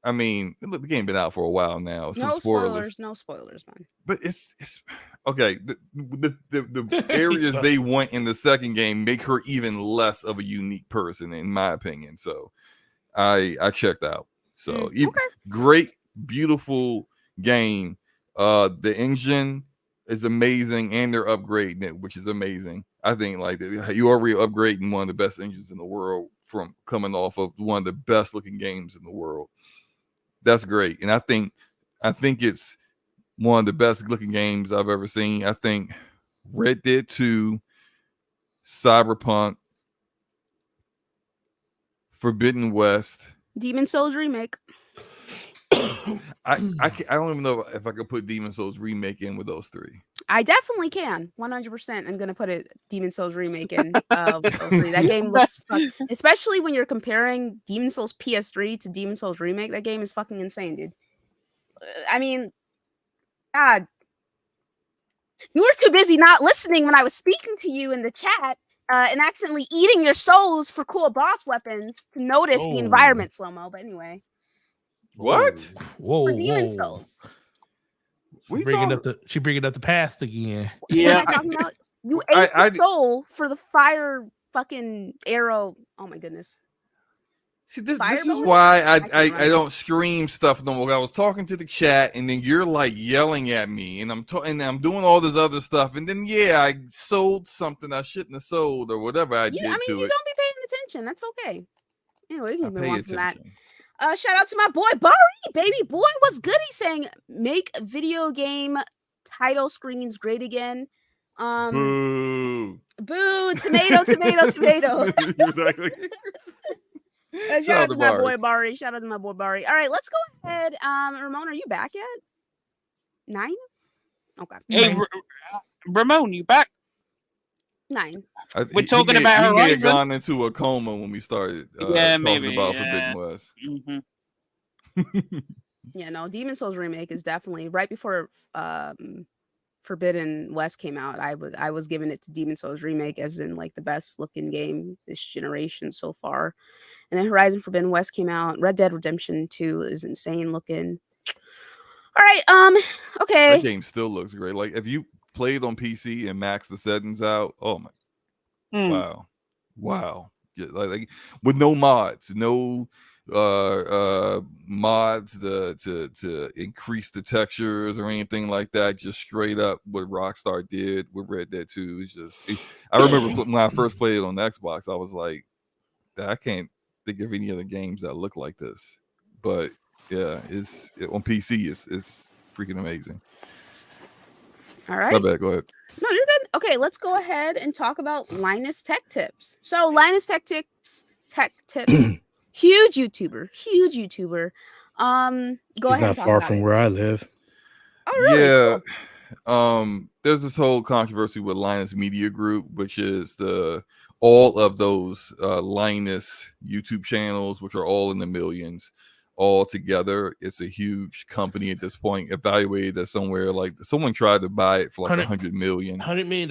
I mean, the game been out for a while now. No spoilers, man. But it's okay. The areas they went in the second game make her even less of a unique person, in my opinion. So I checked out. So great, beautiful game. The engine is amazing, and they're upgrading it, which is amazing. I think like you already upgrading one of the best engines in the world from coming off of one of the best looking games in the world. That's great. And I think it's one of the best looking games I've ever seen. I think Red Dead 2, Cyberpunk, Forbidden West, Demon Souls remake. I don't even know if I could put Demon Souls remake in with those three. I definitely can. 100%. I'm gonna put a Demon Souls remake in with those three. That game looks especially when you're comparing Demon Souls PS3 to Demon Souls remake. That game is fucking insane, dude. I mean, God, you were too busy not listening when I was speaking to you in the chat and accidentally eating your souls for cool boss weapons to notice the environment slow-mo. But anyway. What? Whoa! For Demon Souls. She bringing up the past again. Yeah. You ate the soul for the fire fucking arrow. Oh my goodness. See, this is why I don't stream stuff no more. I was talking to the chat, and then you're like yelling at me, and I'm doing all this other stuff, and then I sold something I shouldn't have sold or whatever I did to it. You don't be paying attention. That's okay. Anyway, you can move on from that. Shout out to my boy Bari, baby boy. What's good? He's saying make video game title screens great again. Boo. Tomato. Exactly. Shout out to my boy Bari. All right, let's go ahead. Ramon, are you back yet? 9? Okay. Hey, Ramon, you back? 9. We're talking about Horizon. He may have gone into a coma when we started talking about Forbidden West. Mm-hmm. Yeah, no, Demon Souls remake is definitely right before Forbidden West came out. I was giving it to Demon Souls remake as in like the best looking game this generation so far. And then Horizon Forbidden West came out. Red Dead Redemption 2 is insane looking. All right, okay. That game still looks great. Like if you played on PC and max the settings out, oh my, wow, yeah, like with no mods, no mods to increase the textures or anything like that, just straight up what Rockstar did with Red Dead 2 is I remember when I first played it on the Xbox, I was like, I can't think of any other games that look like this. But yeah, on PC it's freaking amazing. All right. My bad, go ahead. No, you're good. Okay, let's go ahead and talk about Linus Tech Tips. So Linus Tech Tips, huge YouTuber. Go ahead. He's not far from where I live. Oh, really? Yeah. Cool. There's this whole controversy with Linus Media Group, which is all of those Linus YouTube channels, which are all in the millions. All together, it's a huge company at this point, evaluated at somewhere like someone tried to buy it for like $100 million. $100 million.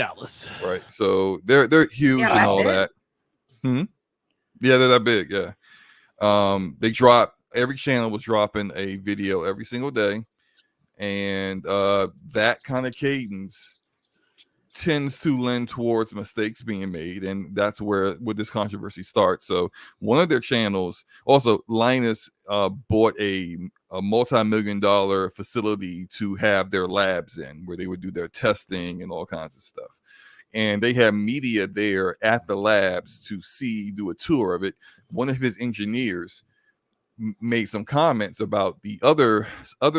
Right. So they're huge and all that. Yeah, they're that big. Yeah. Every channel was dropping a video every single day, and that kind of cadence tends to lend towards mistakes being made, and that's where this controversy starts. So one of their channels, also Linus, bought a multi-million-dollar facility to have their labs in, where they would do their testing and all kinds of stuff. And they have media there at the labs to do a tour of it. One of his engineers made some comments about the other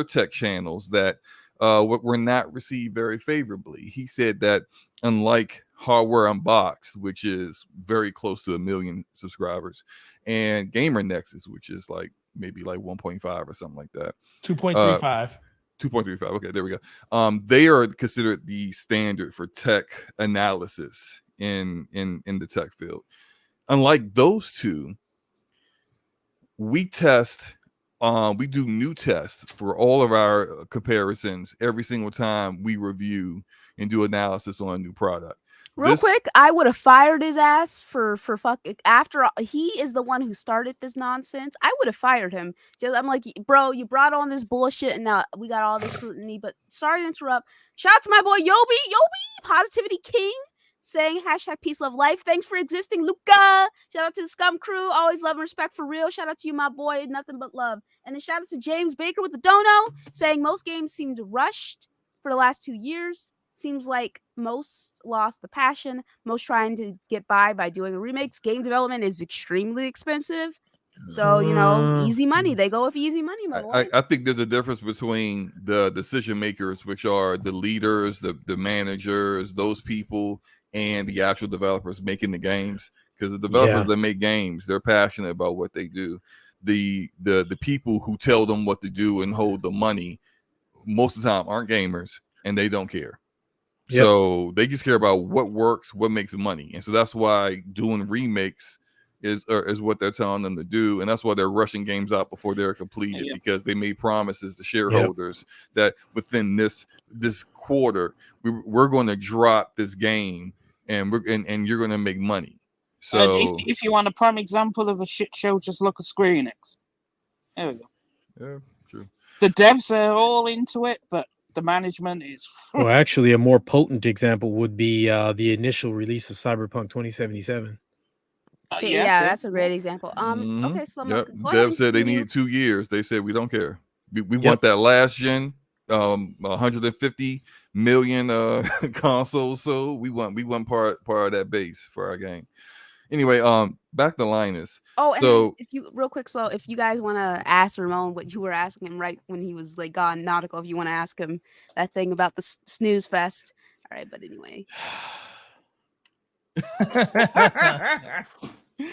tech channels that were not received very favorably. He said that unlike Hardware Unboxed, which is very close to 1 million subscribers, and Gamer Nexus, which is like maybe like 1.5 or something like that. 2.35. 2.35. Okay, there we go. They are considered the standard for tech analysis in the tech field. Unlike those two, we do new tests for all of our comparisons every single time we review and do analysis on a new product. Real quick, I would have fired his ass for fucking, after all, he is the one who started this nonsense. I would have fired him. I'm like, bro, you brought on this bullshit and now we got all this scrutiny. But sorry to interrupt. Shout out to my boy Yobi, Positivity King, saying hashtag peace, love, life. Thanks for existing, Luca. Shout out to the Scum crew. Always love and respect for real. Shout out to you, my boy. Nothing but love. And then shout out to James Baker with the dono, saying most games seemed rushed for the last 2 years. Seems like most lost the passion. Most trying to get by doing remakes. Game development is extremely expensive. So, easy money. They go with easy money, my boy. I think there's a difference between the decision makers, which are the leaders, the managers, those people, and the actual developers making the games. Because the developers that make games, they're passionate about what they do. The people who tell them what to do and hold the money most of the time aren't gamers, and they don't care. So they just care about what works, what makes money. And so that's why doing remakes is what they're telling them to do. And that's why they're rushing games out before they're completed, because they made promises to shareholders that within this quarter, we're going to drop this game and you're going to make money. So if you want a prime example of a shit show, just look at Square Enix. There we go. Yeah, true. The devs are all into it, but the management is. Well, actually, a more potent example would be the initial release of Cyberpunk 2077. Yeah, that's a great example. Okay, so Dev said they needed 2 years. They said we don't care. We want that last gen, 150 million consoles. So we want part of that base for our game. Anyway, back to Linus. Oh, and if you guys want to ask Ramon what you were asking him right when he was like gone nautical, if you want to ask him that thing about the snooze fest. All right, but anyway.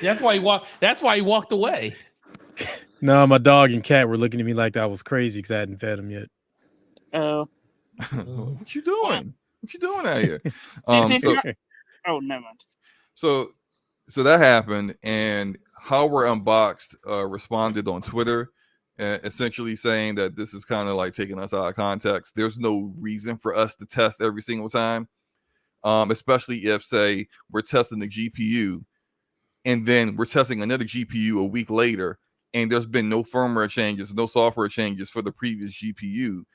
That's why he walked away. No, my dog and cat were looking at me like I was crazy because I hadn't fed them yet. What you doing? What you doing out here? Oh, never mind. So that happened, and Hardware Unboxed responded on Twitter, essentially saying that this is kind of like taking us out of context. There's no reason for us to test every single time, especially if, say, we're testing the GPU, and then we're testing another GPU a week later, and there's been no firmware changes, no software changes for the previous GPU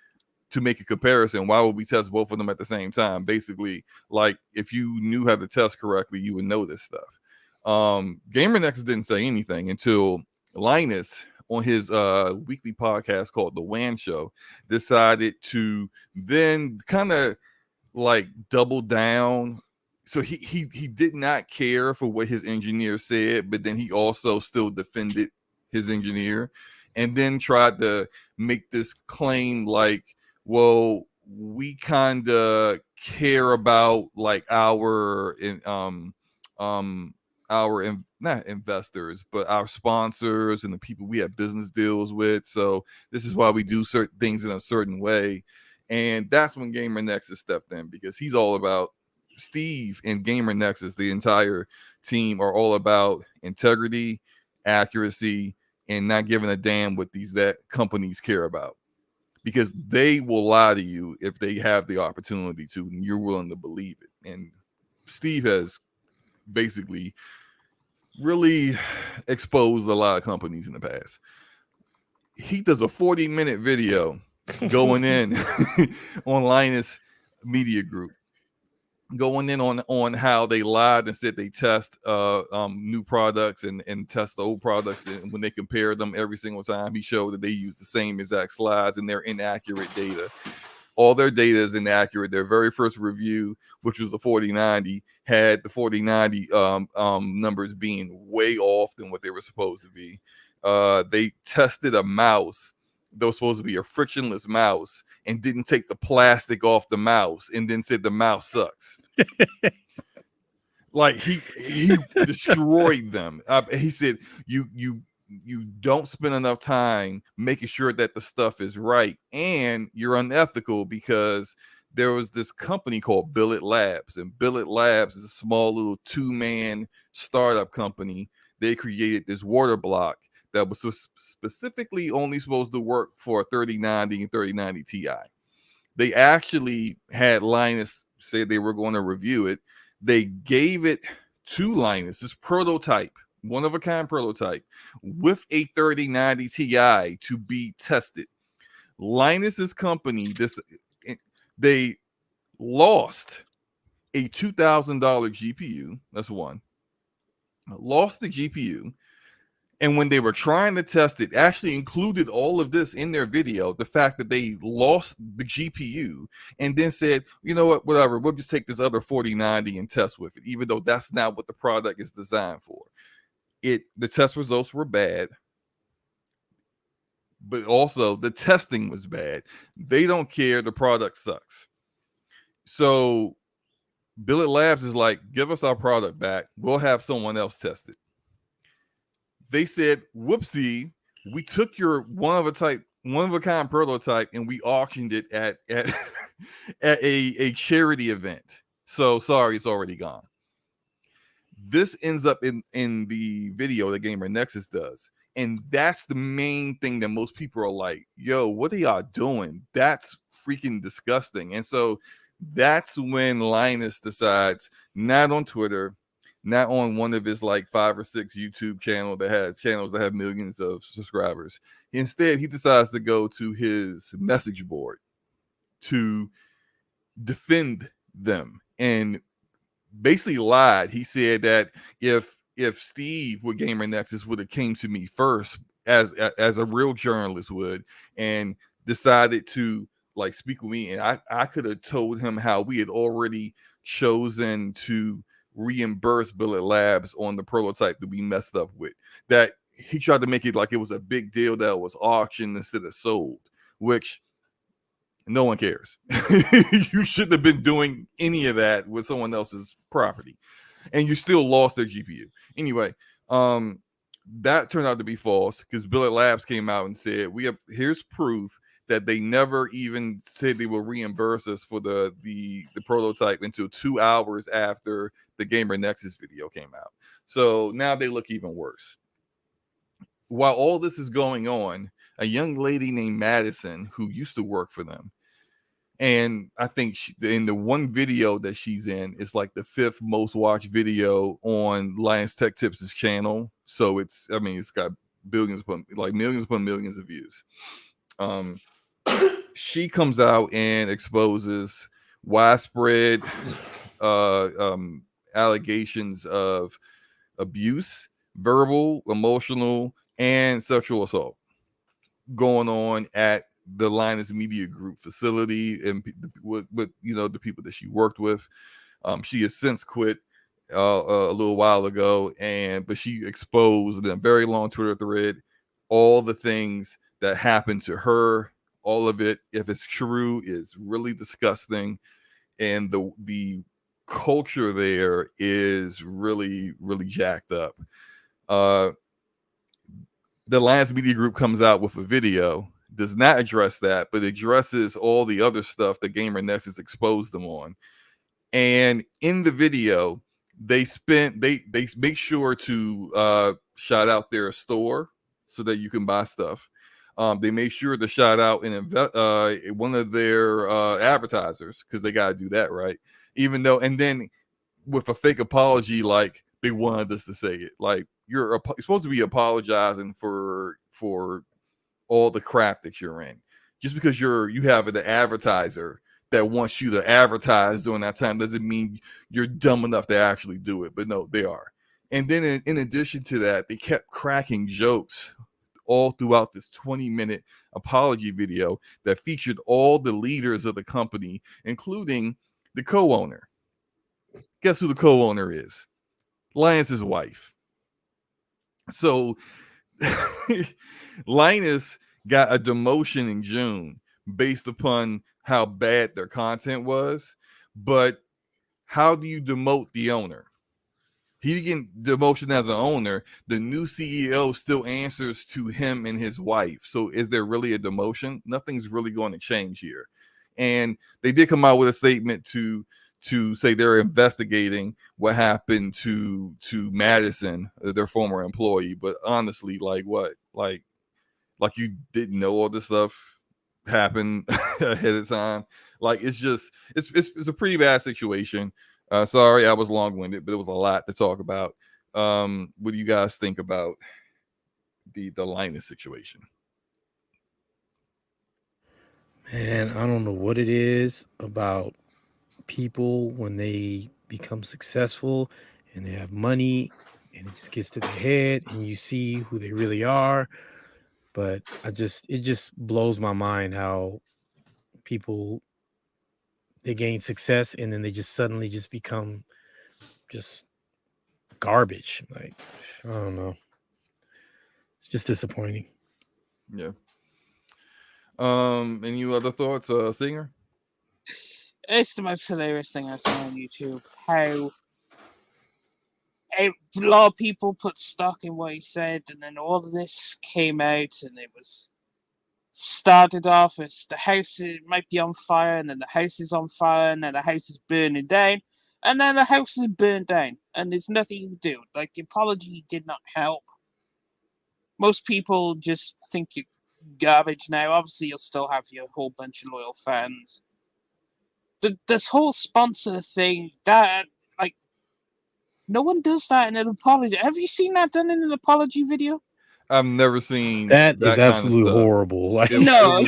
to make a comparison. Why would we test both of them at the same time? Basically, like, if you knew how to test correctly, you would know this stuff. Gamer Nexus didn't say anything until Linus, on his weekly podcast called The WAN Show, decided to then kind of like double down. So he did not care for what his engineer said, but then he also still defended his engineer, and then tried to make this claim like, well, we kind of care about like not investors, but our sponsors and the people we have business deals with. So this is why we do certain things in a certain way. And that's when Gamer Nexus stepped in, because he's all about Steve and Gamer Nexus. The entire team are all about integrity, accuracy, and not giving a damn what that companies care about, because they will lie to you if they have the opportunity to, and you're willing to believe it. And Steve has basically really exposed a lot of companies in the past. He does a 40-minute video going in on Linus Media Group, going in on how they lied and said they test new products and test old products, and when they compare them every single time, he showed that they use the same exact slides and they're inaccurate data. All their data is inaccurate. Their very first review, which was the 4090, had the 4090 numbers being way off than what they were supposed to be. They tested a mouse that was supposed to be a frictionless mouse and didn't take the plastic off the mouse and then said the mouse sucks. Like he destroyed them. He said you don't spend enough time making sure that the stuff is right, and you're unethical because there was this company called Billet Labs, and Billet Labs is a small little 2-man startup company. They created this water block that was specifically only supposed to work for a 3090 and 3090 Ti. They actually had Linus say they were going to review it. They gave it to Linus, this prototype, one-of-a-kind prototype, with a 3090 Ti to be tested. Linus's company, they lost a $2,000 GPU. That's one. Lost the GPU. And when they were trying to test it, actually included all of this in their video, the fact that they lost the GPU and then said, you know what, whatever, we'll just take this other 4090 and test with it, even though that's not what the product is designed for. The test results were bad, but also the testing was bad. They don't care. The product sucks. So Billet Labs is like, give us our product back. We'll have someone else test it. They said, whoopsie, we took your one-of-a-kind prototype and we auctioned it at a charity event. So sorry, it's already gone. This ends up in the video that Gamer Nexus does. And that's the main thing that most people are like, yo, what are y'all doing? That's freaking disgusting. And so that's when Linus decides, not on Twitter, not on one of his like 5 or 6 YouTube channels that have millions of subscribers. Instead, he decides to go to his message board to defend them and basically lied. He said that if Steve with Gamer Nexus would have came to me first as a real journalist would and decided to like speak with me, and I could have told him how we had already chosen to reimburse Billet Labs on the prototype that we messed up with. That he tried to make it like it was a big deal that it was auctioned instead of sold, which no one cares. You shouldn't have been doing any of that with someone else's property, and you still lost their GPU. Anyway, that turned out to be false because Billet Labs came out and said, here's proof that they never even said they will reimburse us for the prototype until 2 hours after the Gamer Nexus video came out. So now they look even worse. While all this is going on, a young lady named Madison, who used to work for them, and I think in the one video that she's in, it's like the 5th most watched video on Linus Tech Tips' channel. So it's got millions upon millions of views. She comes out and exposes widespread allegations of abuse, verbal, emotional, and sexual assault going on at the Linus Media Group facility and with the people that she worked with. She has since quit a little while ago, but she exposed in a very long Twitter thread all the things that happened to her. All of it, if it's true, is really disgusting, and the culture there is really, really jacked up. The Linus Media Group comes out with a video, does not address that, but addresses all the other stuff that Gamer Nexus exposed them on. And in the video, they make sure to shout out their store so that you can buy stuff. They made sure to shout out one of their advertisers because they got to do that, right? And then with a fake apology, like they wanted us to say it. Like you're supposed to be apologizing for all the crap that you're in. Just because you have an advertiser that wants you to advertise during that time doesn't mean you're dumb enough to actually do it. But no, they are. And then in addition to that, they kept cracking jokes all throughout this 20-minute apology video that featured all the leaders of the company, including the co-owner. Guess who the co-owner is? Linus's wife. So Linus got a demotion in June based upon how bad their content was. But how do you demote the owner? He didn't get demotion as an owner. The new CEO still answers to him and his wife. So is there really a demotion? Nothing's really going to change here. And they did come out with a statement to say they're investigating what happened to Madison, their former employee. But honestly, like what? Like you didn't know all this stuff happened ahead of time. Like it's a pretty bad situation. Sorry, I was long-winded, but it was a lot to talk about. What do you guys think about the Linus situation? Man, I don't know what it is about people when they become successful and they have money and it just gets to their head and you see who they really are. But it just blows my mind how people, they gain success and then they just suddenly just become just garbage. Like, I don't know. It's just disappointing. Yeah. Any other thoughts, Singer? It's the most hilarious thing I've seen on YouTube. How a lot of people put stock in what he said, and then all of this came out, and it was started off as the house might be on fire, and then the house is on fire, and then the house is burning down, and then the house is burned down, and there's nothing you can do. Like, the apology did not help. Most people just think you're garbage now. Obviously, you'll still have your whole bunch of loyal fans. This whole sponsor thing, that, like, no one does that in an apology. Have you seen that done in an apology video? I've never seen that is kind absolutely of horrible. Like, No,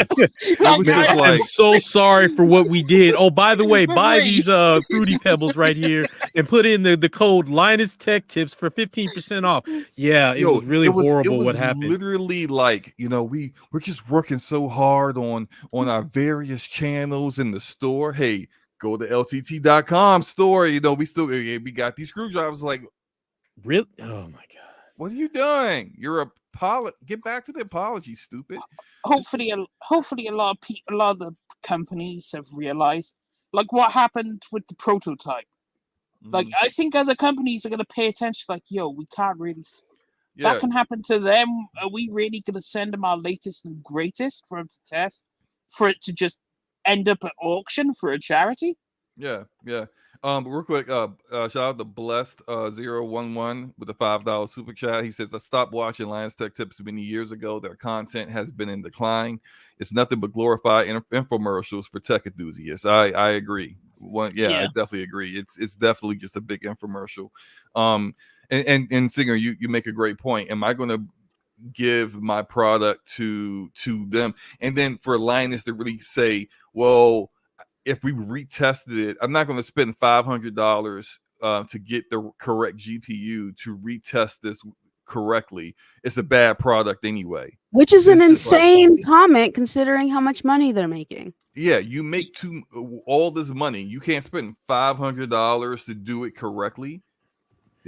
I'm so sorry for what we did. Oh, by the way, buy these Fruity Pebbles right here and put in the code Linus Tech Tips for 15% off. Yeah, it was really horrible what happened. Literally, like, we're just working so hard on our various channels in the store. Hey, go to ltt.com store. We got these screwdrivers. Like, really? Oh my god. What are you doing? You're get back to the apology, stupid. Hopefully a lot of people, a lot of the companies have realized, like, what happened with the prototype. Like, I think other companies are going to pay attention. Like, yo, we can't really. Yeah. That can happen to them. Are we really going to send them our latest and greatest for them to test, for it to just end up at auction for a charity? Yeah. Real quick, shout out to Blessed 011 with a $5 super chat. He says, I stopped watching Linus Tech Tips many years ago. Their content has been in decline. It's nothing but glorified infomercials for tech enthusiasts. I agree. I definitely agree. It's definitely just a big infomercial. And Singer, you make a great point. Am I going to give my product to them? And then for Linus to really say, well, if we retested it, I'm not going to spend $500 to get the correct GPU to retest this correctly. It's a bad product anyway. Which is an insane comment considering how much money they're making. Yeah, you make all this money. You can't spend $500 to do it correctly.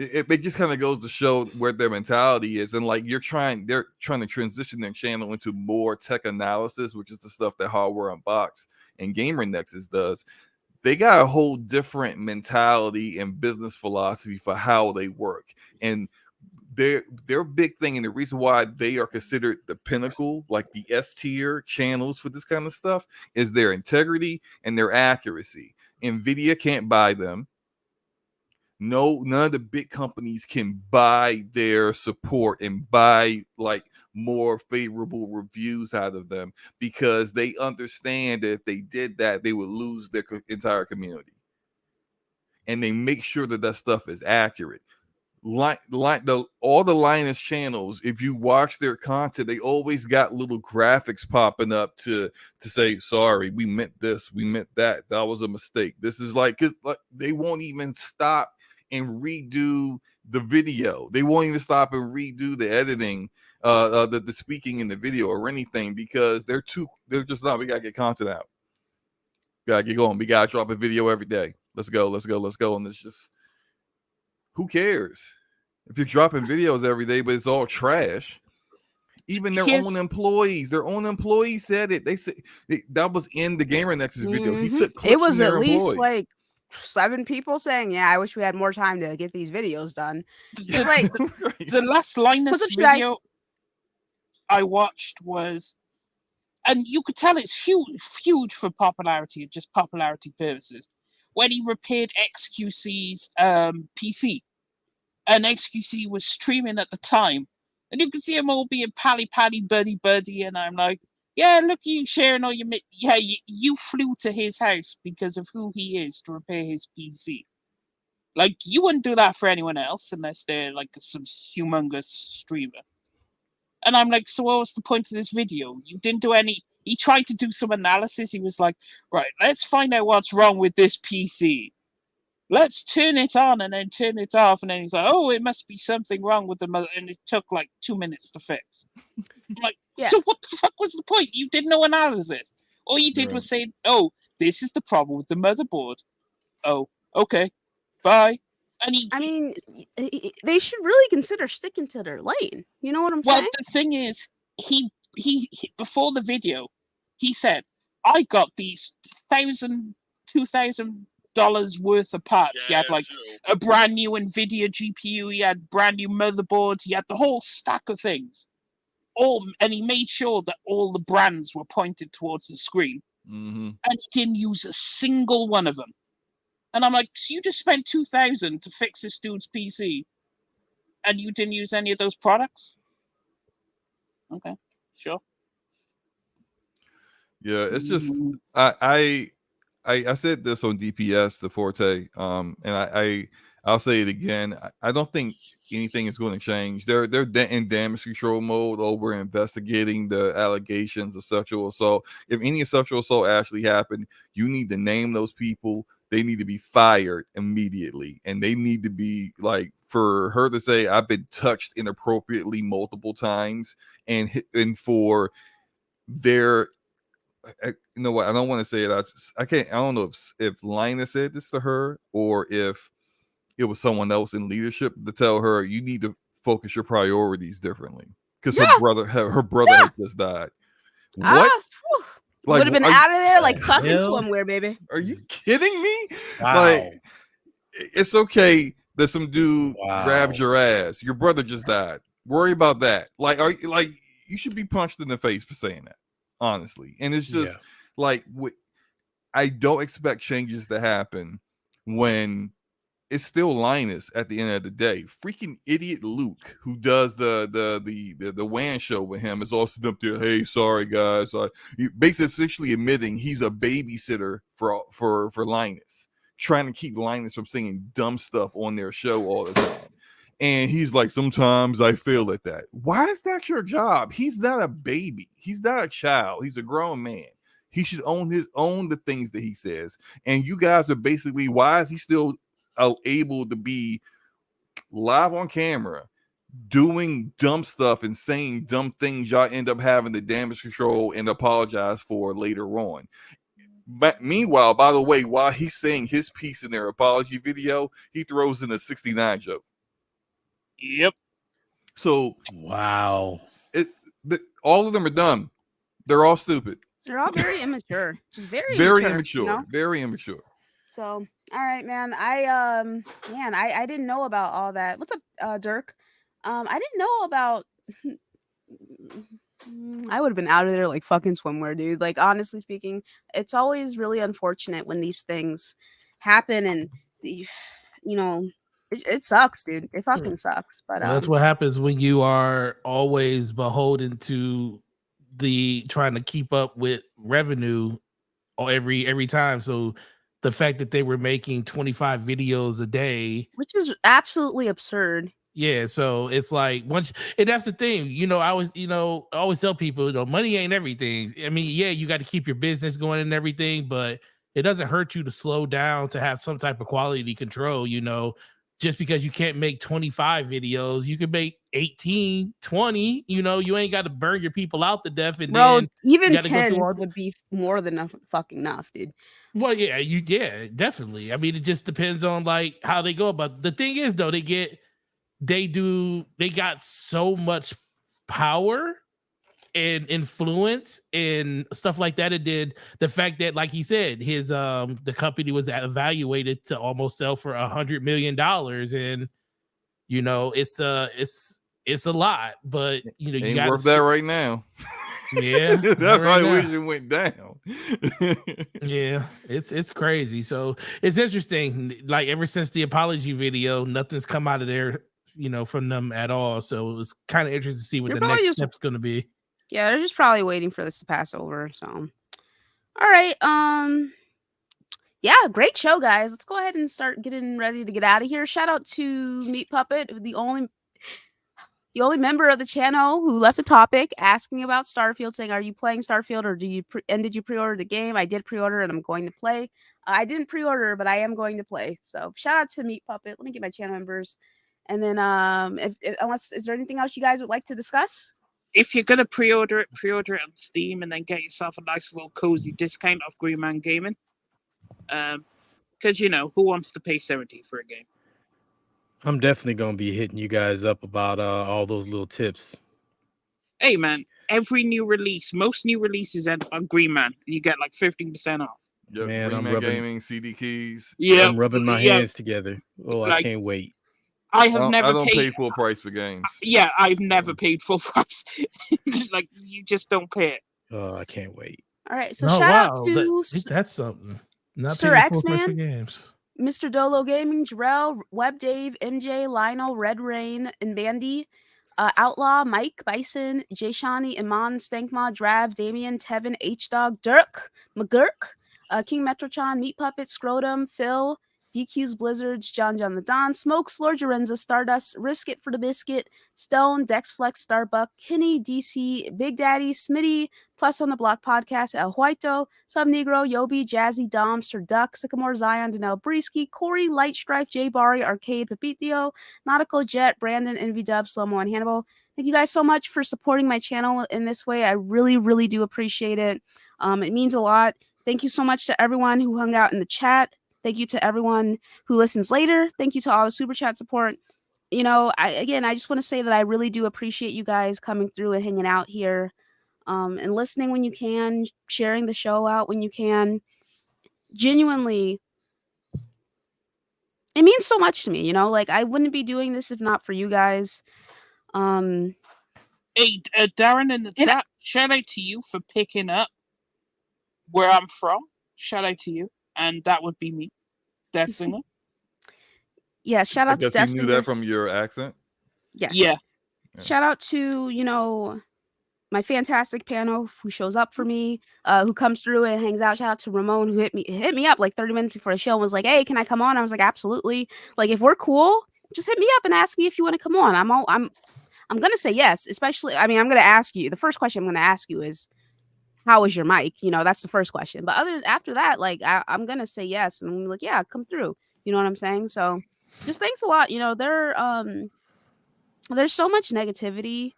It just kind of goes to show where their mentality is. And like they're trying to transition their channel into more tech analysis, which is the stuff that Hardware Unboxed and Gamer Nexus does. They got a whole different mentality and business philosophy for how they work. And their big thing, and the reason why they are considered the pinnacle, like the S tier channels for this kind of stuff, is their integrity and their accuracy. NVIDIA can't buy them. No, none of the big companies can buy their support and buy like more favorable reviews out of them, because they understand that if they did that, they would lose their entire community. And they make sure that stuff is accurate. all the Linus channels, if you watch their content, they always got little graphics popping up to say, sorry, we meant this, we meant that was a mistake. This is like, cause like they won't even stop and redo the video. They won't even stop and redo the editing, the speaking in the video or anything, because they're just not, we gotta get content out. Gotta get going. We gotta drop a video every day. Let's go. And it's just, who cares if you're dropping videos every day, but it's all trash? Even their own employees said it. They said that was in the Gamer Nexus video. He took clips it was from their at least employees. like 7 people saying, "Yeah, I wish we had more time to get these videos done." It's like the last Linus video I watched was, and you could tell it's huge for popularity, just popularity purposes, when he repaired XQC's PC. And XQC was streaming at the time. And you can see them all being pally, buddy. And I'm like, yeah, look, you sharing all your... Yeah, you flew to his house because of who he is to repair his PC. Like, you wouldn't do that for anyone else unless they're like some humongous streamer. And I'm like, so what was the point of this video? You didn't do any... He tried to do some analysis. He was like, right, let's find out what's wrong with this PC. Let's turn it on and then turn it off. And then he's like, oh, it must be something wrong with the mother. And it took like 2 minutes to fix. I'm like, so what the fuck was the point? You did no analysis. All you did was say, oh, this is the problem with the motherboard. Oh, okay. Bye. And I mean, they should really consider sticking to their lane. You know what I'm saying? Well, the thing is, he before the video, he said, I got these $2,000 worth of parts. He had like a brand new NVIDIA GPU, he had brand new motherboard, he had the whole stack of things. And he made sure that all the brands were pointed towards the screen. And he didn't use a single one of them. And I'm like, so you just spent $2,000 to fix this dude's PC, and you didn't use any of those products? Okay, sure. Yeah, it's just I said this on DPS, the Forte, and I'll say it again. I don't think anything is going to change. They're in damage control mode over investigating the allegations of sexual assault. If any sexual assault actually happened, you need to name those people. They need to be fired immediately, and they need to be like, for her to say I've been touched inappropriately multiple times, and for their, you know what? I don't want to say it. I can't. I don't know if Linus said this to her or if it was someone else in leadership to tell her you need to focus your priorities differently because her brother had just died. What? Like, would have been out of there like fucking swimwear, baby. Are you kidding me? Wow. Like, it's okay that some dude grabbed your ass. Your brother just died. Worry about that. Like, you should be punched in the face for saying that, honestly. And it's just like, I don't expect changes to happen when it's still Linus at the end of the day. Freaking idiot Luke, who does the WAN show with him, is also up there. Hey, sorry guys. Basically, essentially admitting he's a babysitter for Linus, trying to keep Linus from saying dumb stuff on their show all the time. And he's like, sometimes I fail at that. Why is that your job? He's not a baby. He's not a child. He's a grown man. He should own the things that he says. And you guys are basically, why is he still able to be live on camera doing dumb stuff and saying dumb things y'all end up having to damage control and apologize for later on? But meanwhile, by the way, while he's saying his piece in their apology video, he throws in a 69 joke. Yep. So wow, all of them are dumb. They're all stupid. They're all very immature. Just very immature. You know? Very immature. So, all right, man. I didn't know about all that. What's up, Dirk? I didn't know about. I would have been out of there like fucking swimwear, dude. Like, honestly speaking, it's always really unfortunate when these things happen, and it sucks, dude. It fucking sucks. But that's what happens when you are always beholden to the trying to keep up with revenue every time. So the fact that they were making 25 videos a day, which is absolutely absurd. Yeah, so it's like once, and that's the thing, I always tell people, money ain't everything. I mean, yeah, you got to keep your business going and everything, but it doesn't hurt you to slow down, to have some type of quality control, just because you can't make 25 videos, you can make 18, 20, you ain't got to burn your people out to death. And Bro, then even you got to go 10 through all would be more than enough, fucking enough, dude. Well, yeah, definitely. I mean, it just depends on like how they go about. The thing is though, they got so much power and influence and stuff like that. It did the fact that, like he said, his the company was evaluated to almost sell for $100 million, and it's a lot, but you ain't got worth that right now. Yeah, that's right why I now. wish it went down. Yeah, it's crazy. So it's interesting. Like ever since the apology video, nothing's come out of there, from them at all. So it's kind of interesting to see what the next step's going to be. Yeah, they're just probably waiting for this to pass over. So, all right. Yeah, great show, guys. Let's go ahead and start getting ready to get out of here. Shout out to Meat Puppet, the only member of the channel who left a topic asking about Starfield, saying, "Are you playing Starfield, or did you pre-order the game?" I did pre-order, and I'm going to play. I didn't pre-order, but I am going to play. So shout out to Meat Puppet. Let me get my channel members, and then unless is there anything else you guys would like to discuss? If you're gonna pre-order it on Steam, and then get yourself a nice little cozy discount off Green Man Gaming. Because who wants to pay $70 for a game? I'm definitely gonna be hitting you guys up about all those little tips. Hey man, every new release, most new releases on Green Man, you get like 15% off. Yep, man, Green I'm Man rubbing Gaming, CD keys. Yeah, I'm rubbing my hands together. Oh, I can't wait. I don't pay full price for games. Yeah, I've never paid full price. Like you just don't pay it. Oh, I can't wait. All right, so shout out to that's something. Not Sir paying full price for X-Man, games. Mr. Dolo Gaming, Jarrell, Web Dave, MJ, Lionel, Red Rain, and Bandy, Outlaw, Mike, Bison, Jay Shani, Iman, Stankma, Drav, Damien, Tevin, H-Dog, Dirk, McGurk, King Metrotron, Meat Puppet, Scrotum, Phil, DQ's Blizzards, John the Don, Smokes, Lord Jorenza, Stardust, Risk It for the Biscuit, Stone, Dexflex, Starbuck, Kenny, DC, Big Daddy, Smitty, Plus on the Block Podcast, El Huito, Sub Negro, Yobi, Jazzy, Dom, Sir Duck, Sycamore, Zion, Danelle Breesky, Corey, Light Strife, J Barry, Arcade, Pepitio, Nautical Jet, Brandon, Envy Dub, Slomo, and Hannibal. Thank you guys so much for supporting my channel in this way. I really, really do appreciate it. It means a lot. Thank you so much to everyone who hung out in the chat. Thank you to everyone who listens later. Thank you to all the super chat support. I just want to say that I really do appreciate you guys coming through and hanging out here, and listening when you can, sharing the show out when you can. Genuinely, it means so much to me. Like I wouldn't be doing this if not for you guys. Hey, Darren in the chat, shout out to you for picking up where I'm from. Shout out to you. And that would be me, Death Singer. Yeah, shout out to Death Singer. You knew that from your accent? Yes. Yeah. Shout out to, my fantastic panel who shows up for me, who comes through and hangs out. Shout out to Ramon who hit me up like 30 minutes before the show and was like, "Hey, can I come on?" I was like, "Absolutely. Like if we're cool, just hit me up and ask me if you want to come on." I'm gonna say yes, especially I'm gonna ask you. The first question I'm gonna ask you is, how is your mic? That's the first question. But after that, like I'm gonna say yes, and I'm like, yeah, come through. You know what I'm saying? So just thanks a lot. There's so much negativity.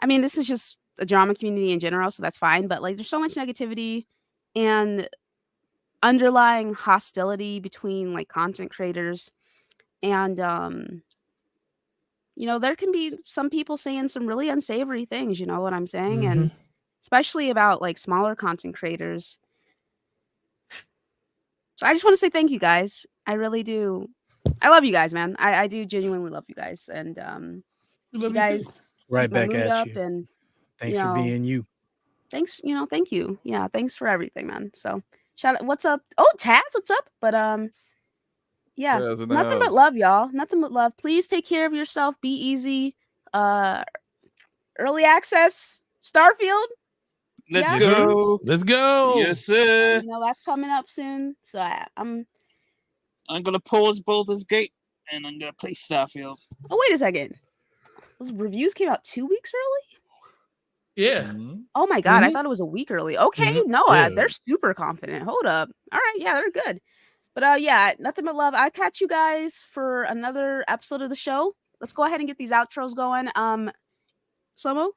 I mean, this is just a drama community in general, so that's fine. But like, there's so much negativity and underlying hostility between like content creators, and there can be some people saying some really unsavory things. You know what I'm saying? Mm-hmm. And especially about like smaller content creators. So I just want to say thank you guys. I really do. I love you guys, man. I do genuinely love you guys. And you guys right back at you. And thanks for being you. Thanks, thank you. Yeah, thanks for everything, man. So shout out, what's up? Oh, Taz, what's up? But yeah, nothing but love, y'all. Nothing but love. Please take care of yourself. Be easy. Early access, Starfield. Let's Yeah. go. Let's go. Yes, sir. You know that's coming up soon. So I'm gonna pause Baldur's Gate and I'm gonna play Starfield. Oh, wait a second. Those reviews came out 2 weeks early? Yeah. Oh my god, I Mhm. thought it was a week early. Okay, Mhm. no, Yeah. they're super confident. Hold up. All right, yeah, they're good. But yeah, nothing but love. I catch you guys for another episode of the show. Let's go ahead and get these outros going. Slomo?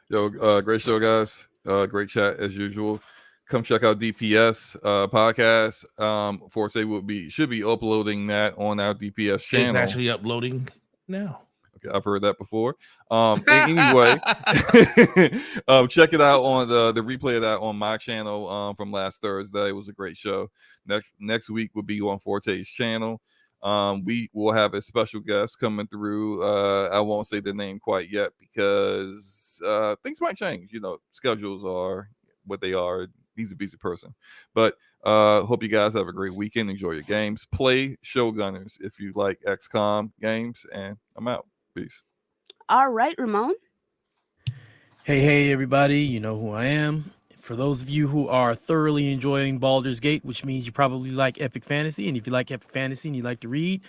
Yo, great show, guys. Great chat as usual. Come check out DPS podcast. Forte should be uploading that on our DPS channel. It's actually uploading now. Okay, I've heard that before. Anyway, check it out on the replay of that on my channel from last Thursday. It was a great show. Next week will be on Forte's channel. We will have a special guest coming through. I won't say the name quite yet because things might change. You know, schedules are what they are. He's a busy person, but hope you guys have a great weekend. Enjoy your games. Play Showgunners if you like XCOM games, and I'm out. Peace. All right, Ramon. Hey, everybody. You know who I am. For those of you who are thoroughly enjoying Baldur's Gate, which means you probably like epic fantasy, and if you like epic fantasy and you like to read,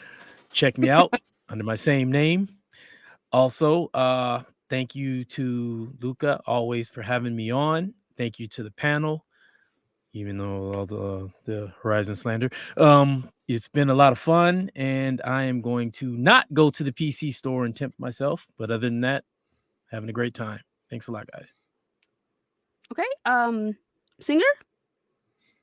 check me out under my same name. Also, thank you to Luca always for having me on. Thank you to the panel, even though all the Horizon slander. It's been a lot of fun, and I am going to not go to the PC store and tempt myself. But other than that, having a great time. Thanks a lot, guys. Okay, Singer?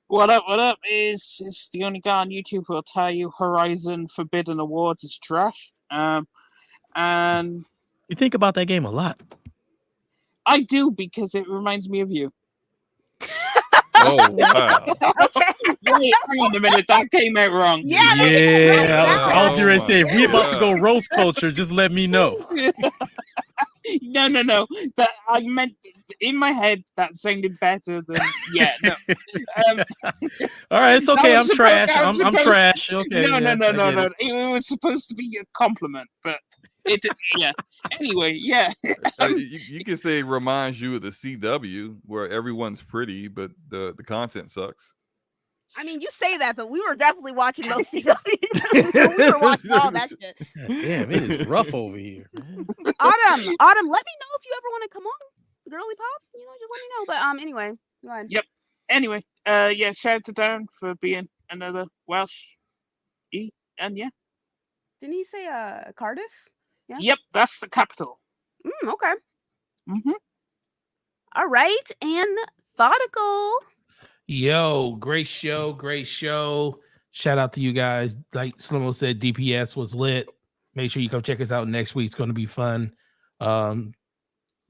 What up? What up? Is the only guy on YouTube who'll tell you Horizon Forbidden Awards is trash. And you think about that game a lot. I do because it reminds me of you. Oh wow! Okay. Wait, hang on a minute. That came out wrong. Yeah, I was going to say, if we about to go God. roast culture, just let me know. No. That I meant in my head. That sounded better than No. All right, it's okay. I'm was trash. supposed- I'm trash. Okay. No. I get it. It was supposed to be a compliment, but it. Yeah. Anyway, yeah. You can say it reminds you of the CW where everyone's pretty, but the content sucks. I mean, you say that, but we were definitely watching those CW. We were watching all that shit. God damn, it is rough over here, man. Autumn, let me know if you ever want to come on, girly pop. You know, just let me know. But anyway, go ahead. Yep. Anyway, yeah. Shout out to Darren for being another Welsh. And yeah. Didn't he say Cardiff? Yeah. Yep, that's the capital. Okay. Mm-hmm. All right, and Thodical. Yo, great show. Shout out to you guys. Like Slomo said, DPS was lit. Make sure you come check us out next week. It's going to be fun.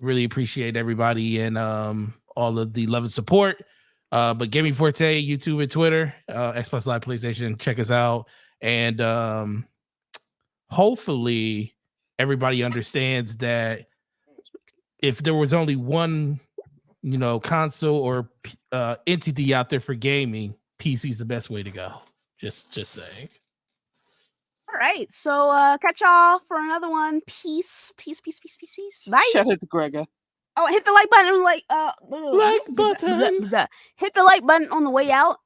Really appreciate everybody and all of the love and support. But Gaming Forte, YouTube and Twitter, Xbox Live, PlayStation, check us out. And hopefully everybody understands that if there was only one, console or entity out there for gaming, PC is the best way to go. Just saying. All right, so catch y'all for another one. Peace. Bye. Shout out to Gregor. Oh, hit the like button. Like button. Hit the like button on the way out.